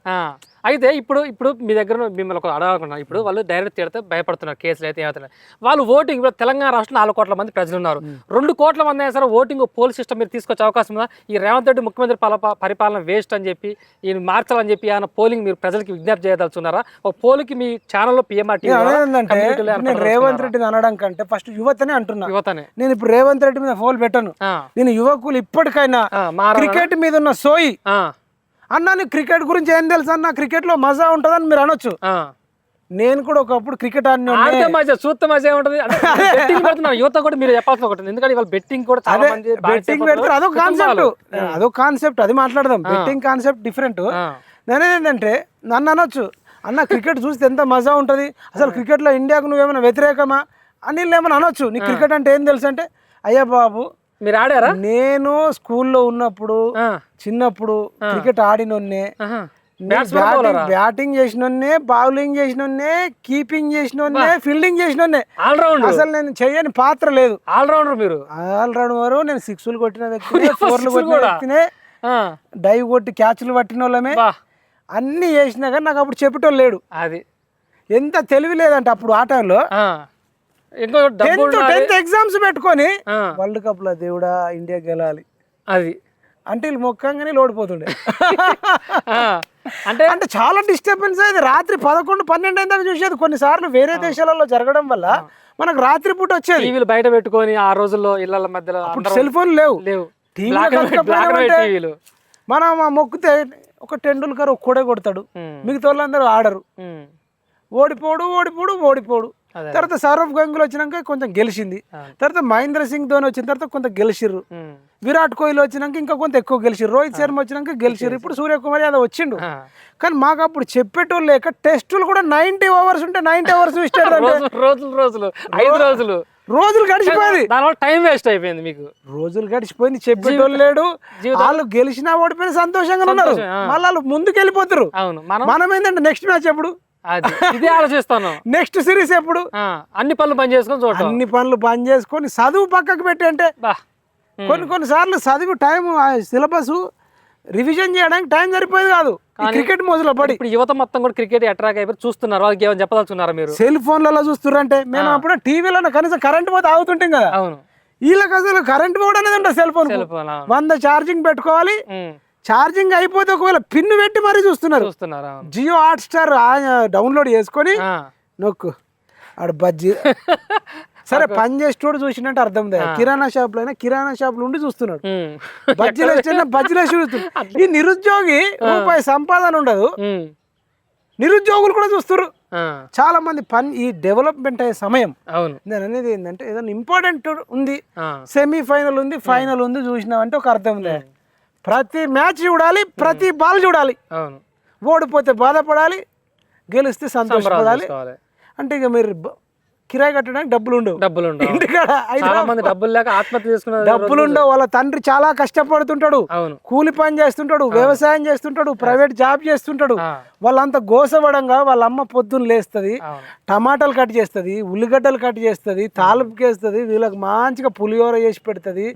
[SPEAKER 1] అయితే ఇప్పుడు మీ దగ్గర మిమ్మల్ని ఒక అడగాలనుకున్నాను. ఇప్పుడు వాళ్ళు డైరెక్ట్ తిడితే భయపడుతున్నారు, కేసులు అయితే ఏమవుతున్నాయి. వాళ్ళు ఓటింగ్ ఇప్పుడు తెలంగాణ రాష్ట్రంలో 4 కోట్ల మంది ప్రజలు ఉన్నారు, 2 కోట్ల మంది అయినా సరే ఓటింగ్ పోల్ సిస్టమ్ మీరు తీసుకొచ్చే అవకాశం ఉందా? ఈ రేవంత్ రెడ్డి ముఖ్యమంత్రి పరిపాలన వేస్ట్ అని చెప్పి ఈయన మార్చాలని చెప్పి ఆయన పోలింగ్ మీరు ప్రజలకి విజ్ఞప్తి చేయదలుచున్నారా? ఒక పోల్కి మీ ఛానల్లో పిఎంఆర్
[SPEAKER 2] రేవంత్ రెడ్డిని అనడం కంటే ఫస్ట్ యువతనే అంటున్నా.
[SPEAKER 1] యువతనే
[SPEAKER 2] నేను ఇప్పుడు రేవంత్ రెడ్డి మీద పోల్ పెట్టను. నేను యువకులు ఇప్పటికైనా క్రికెట్ మీద ఉన్న సోయి అన్నా, నీకు క్రికెట్ గురించి ఏం తెలుసు అన్న, క్రికెట్ లో మజా ఉంటదని మీరు అనొచ్చు. నేను కూడా ఒకప్పుడు క్రికెట్
[SPEAKER 1] ఆడితే మజా, చూస్తే మజా ఉంటది. యువత కూడా మీరు చెప్పాల్సిన ఒకటి, ఎందుకంటే ఇవాళ బెట్టింగ్ కూడా చాలా మంది
[SPEAKER 2] బెట్టింగ్ పెడతారు. అదొక కాన్సెప్ట్, అది మాట్లాడదాం. Betting concept different. నేనేంటంటే నన్ను అనొచ్చు, అన్న క్రికెట్ చూస్తే ఎంత మజా ఉంటది, అసలు క్రికెట్ లో ఇండియాకు నువ్వేమైనా వ్యతిరేకమా అని ఏమైనా అనొచ్చు. నీకు క్రికెట్ అంటే ఏం తెలుసు అంటే, అయ్యా బాబు
[SPEAKER 1] మీరు ఆడారా?
[SPEAKER 2] నేను స్కూల్లో ఉన్నప్పుడు చిన్నప్పుడు క్రికెట్ ఆడినోన్నే, బ్యాటింగ్ చేసినోన్నే, బౌలింగ్ చేసినోన్నే, కీపింగ్ చేసినోన్నే, ఫీల్డింగ్ చేసినోన్నే. అసలు నేను చెయ్యని పాత్ర లేదు.
[SPEAKER 1] ఆల్రౌండర్ మీరు?
[SPEAKER 2] ఆల్రౌండర్. నేను 6లు కొట్టిన వ్యక్తినే, 4లు కొట్టిన వ్యక్తినే, డైవ్ కొట్టి క్యాచ్లు పట్టిన వాళ్ళమే, అన్ని చేసినా కానీ నాకు అప్పుడు చెప్పేటోళ్ళు లేడు.
[SPEAKER 1] అది
[SPEAKER 2] ఎంత తెలివి లేదంటే అప్పుడు ఆ టైంలో. 10th ఎగ్జామ్స్ పెట్టుకొని వరల్డ్ కప్ లో దేవుడా ఇండియా గెలాలి
[SPEAKER 1] అది
[SPEAKER 2] అంటే వీళ్ళు మొక్కంగానే ఓడిపోతుండే. అంటే చాలా డిస్టర్బెన్స్ అయ్యేది. రాత్రి 11, 12 దాకా చూసేది. కొన్నిసార్లు వేరే దేశాలలో జరగడం వల్ల మనకు రాత్రి పూట వచ్చేది.
[SPEAKER 1] టీవీలు బయట పెట్టుకొని ఆ రోజుల్లో ఇళ్ళ మధ్యలో
[SPEAKER 2] సెల్ ఫోన్ లేవు. మనం మొక్కితే ఒక టెండూల్కర్ ఒక్కడే కొడతాడు, మిగతా వాళ్ళందరూ ఆడరు. ఓడిపోడు. తర్వాత సౌరవ్ గంగూలీ వచ్చినాక కొంచెం గెలిచింది, తర్వాత మహేంద్ర సింగ్ ధోని వచ్చిన తర్వాత కొంత గెలిచిర్రు, విరాట్ కోహ్లీ వచ్చినాక ఇంకా కొంత ఎక్కువ గెలిచిర్రు, రోహిత్ శర్మ వచ్చినాక గెలిచిర్రు, ఇప్పుడు సూర్యకుమార్ యాదవ్ వచ్చిండు. కానీ మాకు అప్పుడు చెప్పేటోళ్ళు లేక టెస్టులు కూడా 90 ఓవర్స్ ఉంటే 90 ఓవర్స్ రోజులు గడిచిపోయింది.
[SPEAKER 1] దానివల్ల టైం వేస్ట్ అయిపోయింది. మీకు
[SPEAKER 2] రోజులు గడిచిపోయింది, చెప్పేటోళ్ళు లేడు. వాళ్ళు గెలిచినా ఓడిపోయినా సంతోషంగా ఉన్నారు, మళ్ళీ వాళ్ళు ముందుకు వెళ్ళిపోతారు. మనం ఏంటంటే నెక్స్ట్ మ్యాచ్ ఎప్పుడు,
[SPEAKER 1] ఇదే ఆలోచిస్తాను,
[SPEAKER 2] నెక్స్ట్ సిరీస్ ఎప్పుడు,
[SPEAKER 1] అన్ని పనులు బంద్ చేసుకొని చూడండి,
[SPEAKER 2] అన్ని పనులు బంద్ చేసుకొని చదువు పక్కకు పెట్టి. అంటే కొన్నిసార్లు చదువు టైం, సిలబస్ రివిజన్ చేయడానికి టైం సరిపోయేది కాదు, క్రికెట్ మోజులో పడి.
[SPEAKER 1] ఇప్పుడు యువత మొత్తం కూడా క్రికెట్ అట్రాక్ట్ అయిపోయి చూస్తున్నారు. వాళ్ళకి ఏమైనా చెప్పదలుచున్నారా మీరు?
[SPEAKER 2] సెల్ ఫోన్లలో చూస్తున్నారు. అంటే మేము అప్పుడు టీవీలో కనీసం కరెంట్ పోతే ఆగుతుంటాం కదా, వీళ్ళకి అసలు కరెంట్ పోవడం అనేది ఉంటుంది. సెల్ ఫోన్ 100 ఛార్జింగ్ పెట్టుకోవాలి, ఛార్జింగ్ అయిపోతే ఒకవేళ పిన్ను పెట్టి మరీ చూస్తున్నారు. జియో హాట్ స్టార్ డౌన్లోడ్ చేసుకొని నొక్కు ఆడ బజ్జీ. సరే పని చేసేటోడు చూసినట్టు అర్థం లేదు. కిరాణా షాప్ లో అయినా కిరాణా షాప్ లో ఉండి చూస్తున్నాడు, బజ్జీలు వేసినా బజ్జీలు వేసి చూస్తున్నాడు. ఈ నిరుద్యోగి రూపాయి సంపాదన ఉండదు, నిరుద్యోగులు కూడా చూస్తారు. చాలా మంది పని ఈ డెవలప్మెంట్ అయ్యే సమయం. నేను అనేది ఏంటంటే ఏదైనా ఇంపార్టెంట్ ఉంది, సెమీఫైనల్ ఉంది, ఫైనల్ ఉంది, చూసినామంటే ఒక అర్థం ఉంది. ప్రతి మ్యాచ్ చూడాలి, ప్రతి బాల్ చూడాలి. ఓడిపోతే బాధపడాలి, గెలిస్తే సంతోషపడాలి. అంటే ఇక మీరు కిరాయి కట్టడానికి డబ్బులు ఉండవు, డబ్బులు ఉండవు. వాళ్ళ తండ్రి చాలా కష్టపడుతుంటాడు, కూలి పని చేస్తుంటాడు, వ్యవసాయం చేస్తుంటాడు, ప్రైవేట్ జాబ్ చేస్తుంటాడు. వాళ్ళంతా గోసపడంగా వాళ్ళ అమ్మ పొద్దున్న లేస్తుంది, టమాటాలు కట్ చేస్తుంది, ఉల్లిగడ్డలు కట్ చేస్తుంది, తాలింపుకి వేస్తుంది, వీళ్ళకి మంచిగా పులిహోర చేసి పెడుతుంది,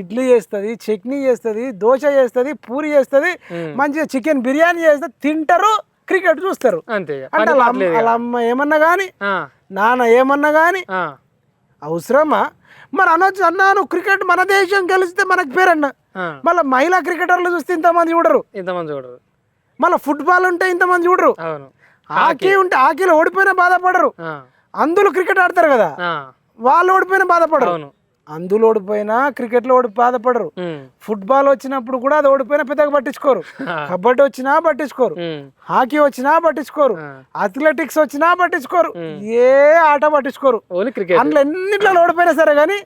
[SPEAKER 2] ఇడ్లీ చేస్తుంది, చట్నీ చేస్తుంది, దోశ చేస్తుంది, పూరి చేస్తుంది, మంచిగా చికెన్ బిర్యానీ చేస్తుంది, తింటారు, క్రికెట్ చూస్తారు. అంటే వాళ్ళ అమ్మ ఏమన్నా గానీ, నాన్న ఏమన్నా గానీ అవసరమా? మరి అనొచ్చు, అన్నాను క్రికెట్ మన దేశం గెలిస్తే మనకు పేరన్నా. మళ్ళీ మహిళా క్రికెటర్లు చూస్తే ఇంతమంది చూడరు, మళ్ళీ ఫుట్బాల్ ఉంటే ఇంతమంది చూడరు, హాకీ ఉంటే హాకీలో ఓడిపోయినా బాధపడరు. అందులో క్రికెట్ ఆడతారు కదా, వాళ్ళు ఓడిపోయినా బాధపడరు. అందులో ఓడిపోయినా క్రికెట్లో బాధపడరు. ఫుట్బాల్ వచ్చినప్పుడు కూడా అది ఓడిపోయినా పెద్దగా పట్టించుకోరు. కబడ్డీ వచ్చినా పట్టించుకోరు, హాకీ వచ్చినా పట్టించుకోరు, అథ్లెటిక్స్ వచ్చినా పట్టించుకోరు, ఏ ఆట పట్టించుకోరు. అందులో ఎన్నిట్లో ఓడిపోయినా సరే కానీ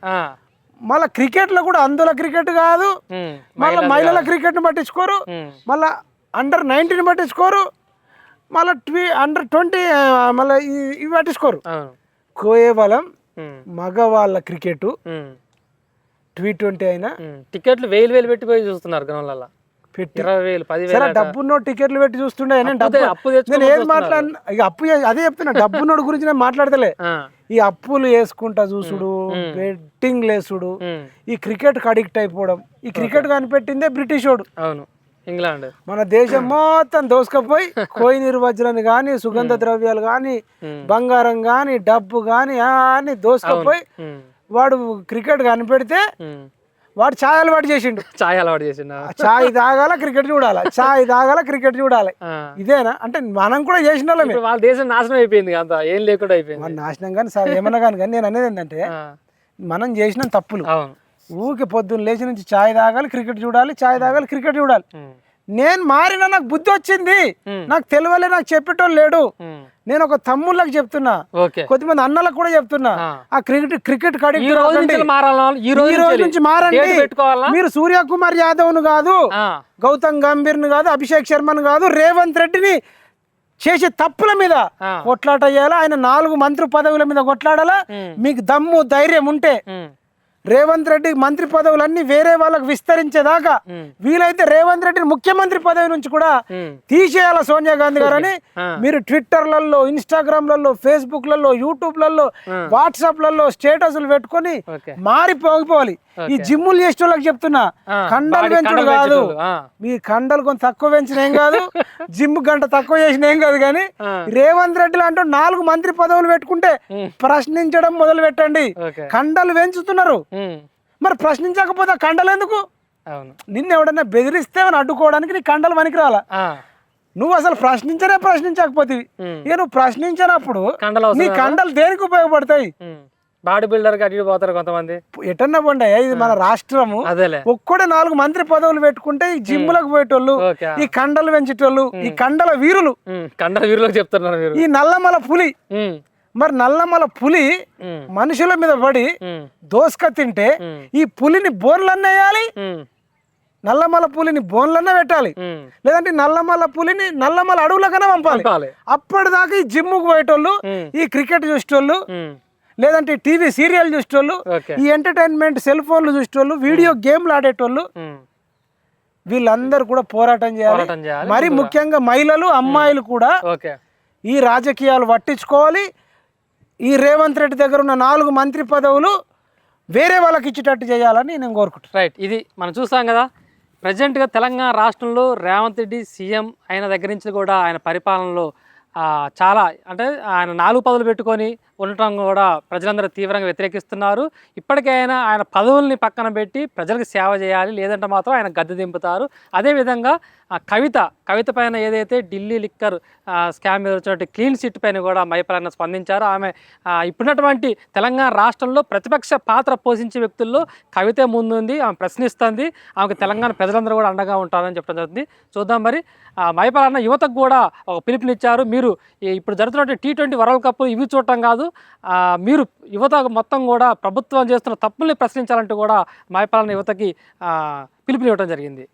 [SPEAKER 2] మళ్ళీ క్రికెట్ లో కూడా అందులో క్రికెట్ కాదు, మళ్ళీ మహిళల క్రికెట్ ని పట్టించుకోరు, మళ్ళీ అండర్-19 పట్టించుకోరు, మళ్ళీ అండర్-20 మళ్ళీ ఇవి పట్టించుకోరు. కేవలం మగవాళ్ళ క్రికెట్ T20 అయినా
[SPEAKER 1] టికెట్లు వేలు పెట్టిపోయి చూస్తున్నారు గ్రౌండ్లలో. 20,000 10,000
[SPEAKER 2] డబ్బున్నో టికెట్లు పెట్టి చూస్తుండే. నేను ఏది మాట్లాడిన ఇక అప్పు అదే చెప్తున్నా, డబ్బున్నోడు గురించి నేను మాట్లాడతలే. ఈ అప్పులు వేసుకుంటా చూసుడు, బెట్టింగ్ లేసుడు, ఈ క్రికెట్ కి అడిక్ట్ అయిపోవడం. ఈ క్రికెట్ కనిపెట్టిందే బ్రిటిష్ వాడు.
[SPEAKER 1] అవును, ఇంగ్లాండ్. మన
[SPEAKER 2] దేశం మొత్తం దోసుకపోయి కోయి నిర్వచనాన్ని కానీ, సుగంధ ద్రవ్యాలు కానీ, బంగారం కానీ, డబ్బు కానీ అన్ని దోసుకపోయి వాడు క్రికెట్ కనిపెడితే వాడు ఛాయ్ అలవాటు చేసిండు. ఛాయ్ తాగాల క్రికెట్ చూడాలి, ఛాయ్ తాగాల క్రికెట్ చూడాలి. ఇదేనా అంటే మనం కూడా చేసిన వాళ్ళమే.
[SPEAKER 1] వాళ్ళ దేశం నాశనం అయిపోయింది, అంత ఏం లేకుండా అయిపోయింది.
[SPEAKER 2] మన నాశనం కానీ ఏమన్నా కానీ నేను అనేది ఏంటంటే మనం చేసిన తప్పులు. ఊరికి పొద్దున్న లేచి నుంచి ఛాయ్ తాగాలి, క్రికెట్ చూడాలి, ఛాయ్ తాగాలి, క్రికెట్ చూడాలి. నేను మారినా నాకు బుద్ధి వచ్చింది, నాకు తెలియలే, నాకు చెప్పేటోళ్ళు లేడు. నేను ఒక తమ్ముళ్ళకి చెప్తున్నా, కొద్దిమంది అన్నలకు కూడా చెప్తున్నా, ఆ క్రికెట్ ఈ రోజు నుంచి మారండి. మీరు సూర్యకుమార్ యాదవ్ ను కాదు, గౌతమ్ గంభీర్ ను కాదు, అభిషేక్ శర్మను కాదు, రేవంత్ రెడ్డిని చేసే తప్పుల మీద కొట్లాట చేయాలా. ఆయన 4 మంత్రి పదవుల మీద కొట్లాడాలా. మీకు దమ్ము ధైర్యం ఉంటే రేవంత్ రెడ్డి మంత్రి పదవులన్నీ వేరే వాళ్ళకు విస్తరించేదాకా వీలైతే రేవంత్ రెడ్డిని ముఖ్యమంత్రి పదవి నుంచి కూడా తీసేయాల సోనియా గాంధీ గారని మీరు ట్విట్టర్లలో, ఇన్స్టాగ్రామ్లలో, ఫేస్బుక్లలో, యూట్యూబ్లలో, వాట్సాప్లలో స్టేటస్లు పెట్టుకొని మారిపోవాలి. ఈ జిమ్ములు చేసే వాళ్ళకి చెప్తున్నా, కండలు పెంచుడు కాదు, మీ కండలు కొంత తక్కువ పెంచిన ఏం కాదు, జిమ్ గంట తక్కువ చేసిన ఏం కాదు, కానీ రేవంత్ రెడ్డి అంటూ 4 మంత్రి పదవులు పెట్టుకుంటే ప్రశ్నించడం మొదలు పెట్టండి. కండలు పెంచుతున్నారు, మరి ప్రశ్నించకపోతే కండలు ఎందుకు? నిన్ను ఎవడన్నా బెదిరిస్తే అడ్డుకోవడానికి నీ కండలు పనికి రాలా. నువ్వు అసలు ప్రశ్నించకపోతే ఇక నువ్వు ప్రశ్నించినప్పుడు నీ కండలు దేనికి ఉపయోగపడతాయి?
[SPEAKER 1] బాడీ బిల్డర్ అటు పోతారు కొంతమంది.
[SPEAKER 2] ఎటన్నా పోండి, ఇది మన రాష్ట్రము. ఒక్కడే 4 మంత్రి పదవులు పెట్టుకుంటే ఈ జిమ్ములకు పోయేటోళ్ళు, ఈ కండలు పెంచేటోళ్ళు, ఈ కండల వీరులు
[SPEAKER 1] చెప్తున్నారు.
[SPEAKER 2] ఈ నల్లమల పులి, మరి నల్లమల పులి మనుషుల మీద పడి దోసుక తింటే ఈ పులిని బోన్లన్నా వేయాలి, నల్లమల పులిని బోన్లన్నా పెట్టాలి, లేదంటే నల్లమల పులిని నల్లమల అడవులకన్నా పంపాలి. అప్పటిదాకా ఈ జిమ్ముకు పోయేటోళ్ళు, ఈ క్రికెట్ చూసేటోళ్ళు, లేదంటే టీవీ సీరియల్ చూసేటోళ్ళు, ఈ ఎంటర్టైన్మెంట్ సెల్ ఫోన్లు చూసేటోళ్ళు, వీడియో గేమ్లు ఆడేటోళ్ళు, వీళ్ళందరూ కూడా పోరాటం చేయాలి. మరి ముఖ్యంగా మహిళలు, అమ్మాయిలు కూడా ఈ రాజకీయాలు పట్టించుకోవాలి. ఈ రేవంత్ రెడ్డి దగ్గర ఉన్న 4 మంత్రి పదవులు వేరే వాళ్ళకి ఇచ్చేటట్టు చేయాలని నేను కోరుకుంటున్నాను.
[SPEAKER 1] రైట్, ఇది మనం చూసాం కదా. ప్రజెంట్గా తెలంగాణ రాష్ట్రంలో రేవంత్ రెడ్డి సీఎం అయిన దగ్గర నుంచి కూడా ఆయన పరిపాలనలో చాలా అంటే ఆయన 4 పదవులు పెట్టుకొని ఉండటం కూడా ప్రజలందరూ తీవ్రంగా వ్యతిరేకిస్తున్నారు. ఇప్పటికైనా ఆయన పదవుల్ని పక్కన పెట్టి ప్రజలకు సేవ చేయాలి, లేదంటే మాత్రం ఆయన గద్దె దింపుతారు. అదేవిధంగా కవిత పైన ఏదైతే ఢిల్లీ లిక్కర్ స్కామ్ మీద వచ్చినట్టు క్లీన్ చిట్ పైన కూడా మైపాలన్న స్పందించారు. ఆమె ఇప్పుడున్నటువంటి తెలంగాణ రాష్ట్రంలో ప్రతిపక్ష పాత్ర పోషించే వ్యక్తుల్లో కవితే ముందుంది, ఆమె ప్రశ్నిస్తుంది. ఆమెకు తెలంగాణ ప్రజలందరూ కూడా అండగా ఉంటారని చెప్పడం జరుగుతుంది. చూద్దాం మరి. మైపాలన్న యువతకు కూడా ఒక పిలుపునిచ్చారు. మీరు ఇప్పుడు జరుగుతున్న T20 వరల్డ్ కప్ ఇవి చూడటం కాదు, మీరు యువత మొత్తం కూడా ప్రభుత్వం చేస్తున్న తప్పుల్ని ప్రశ్నించాలంటూ కూడా మైపాలన్న యువతకి పిలుపునివ్వడం జరిగింది.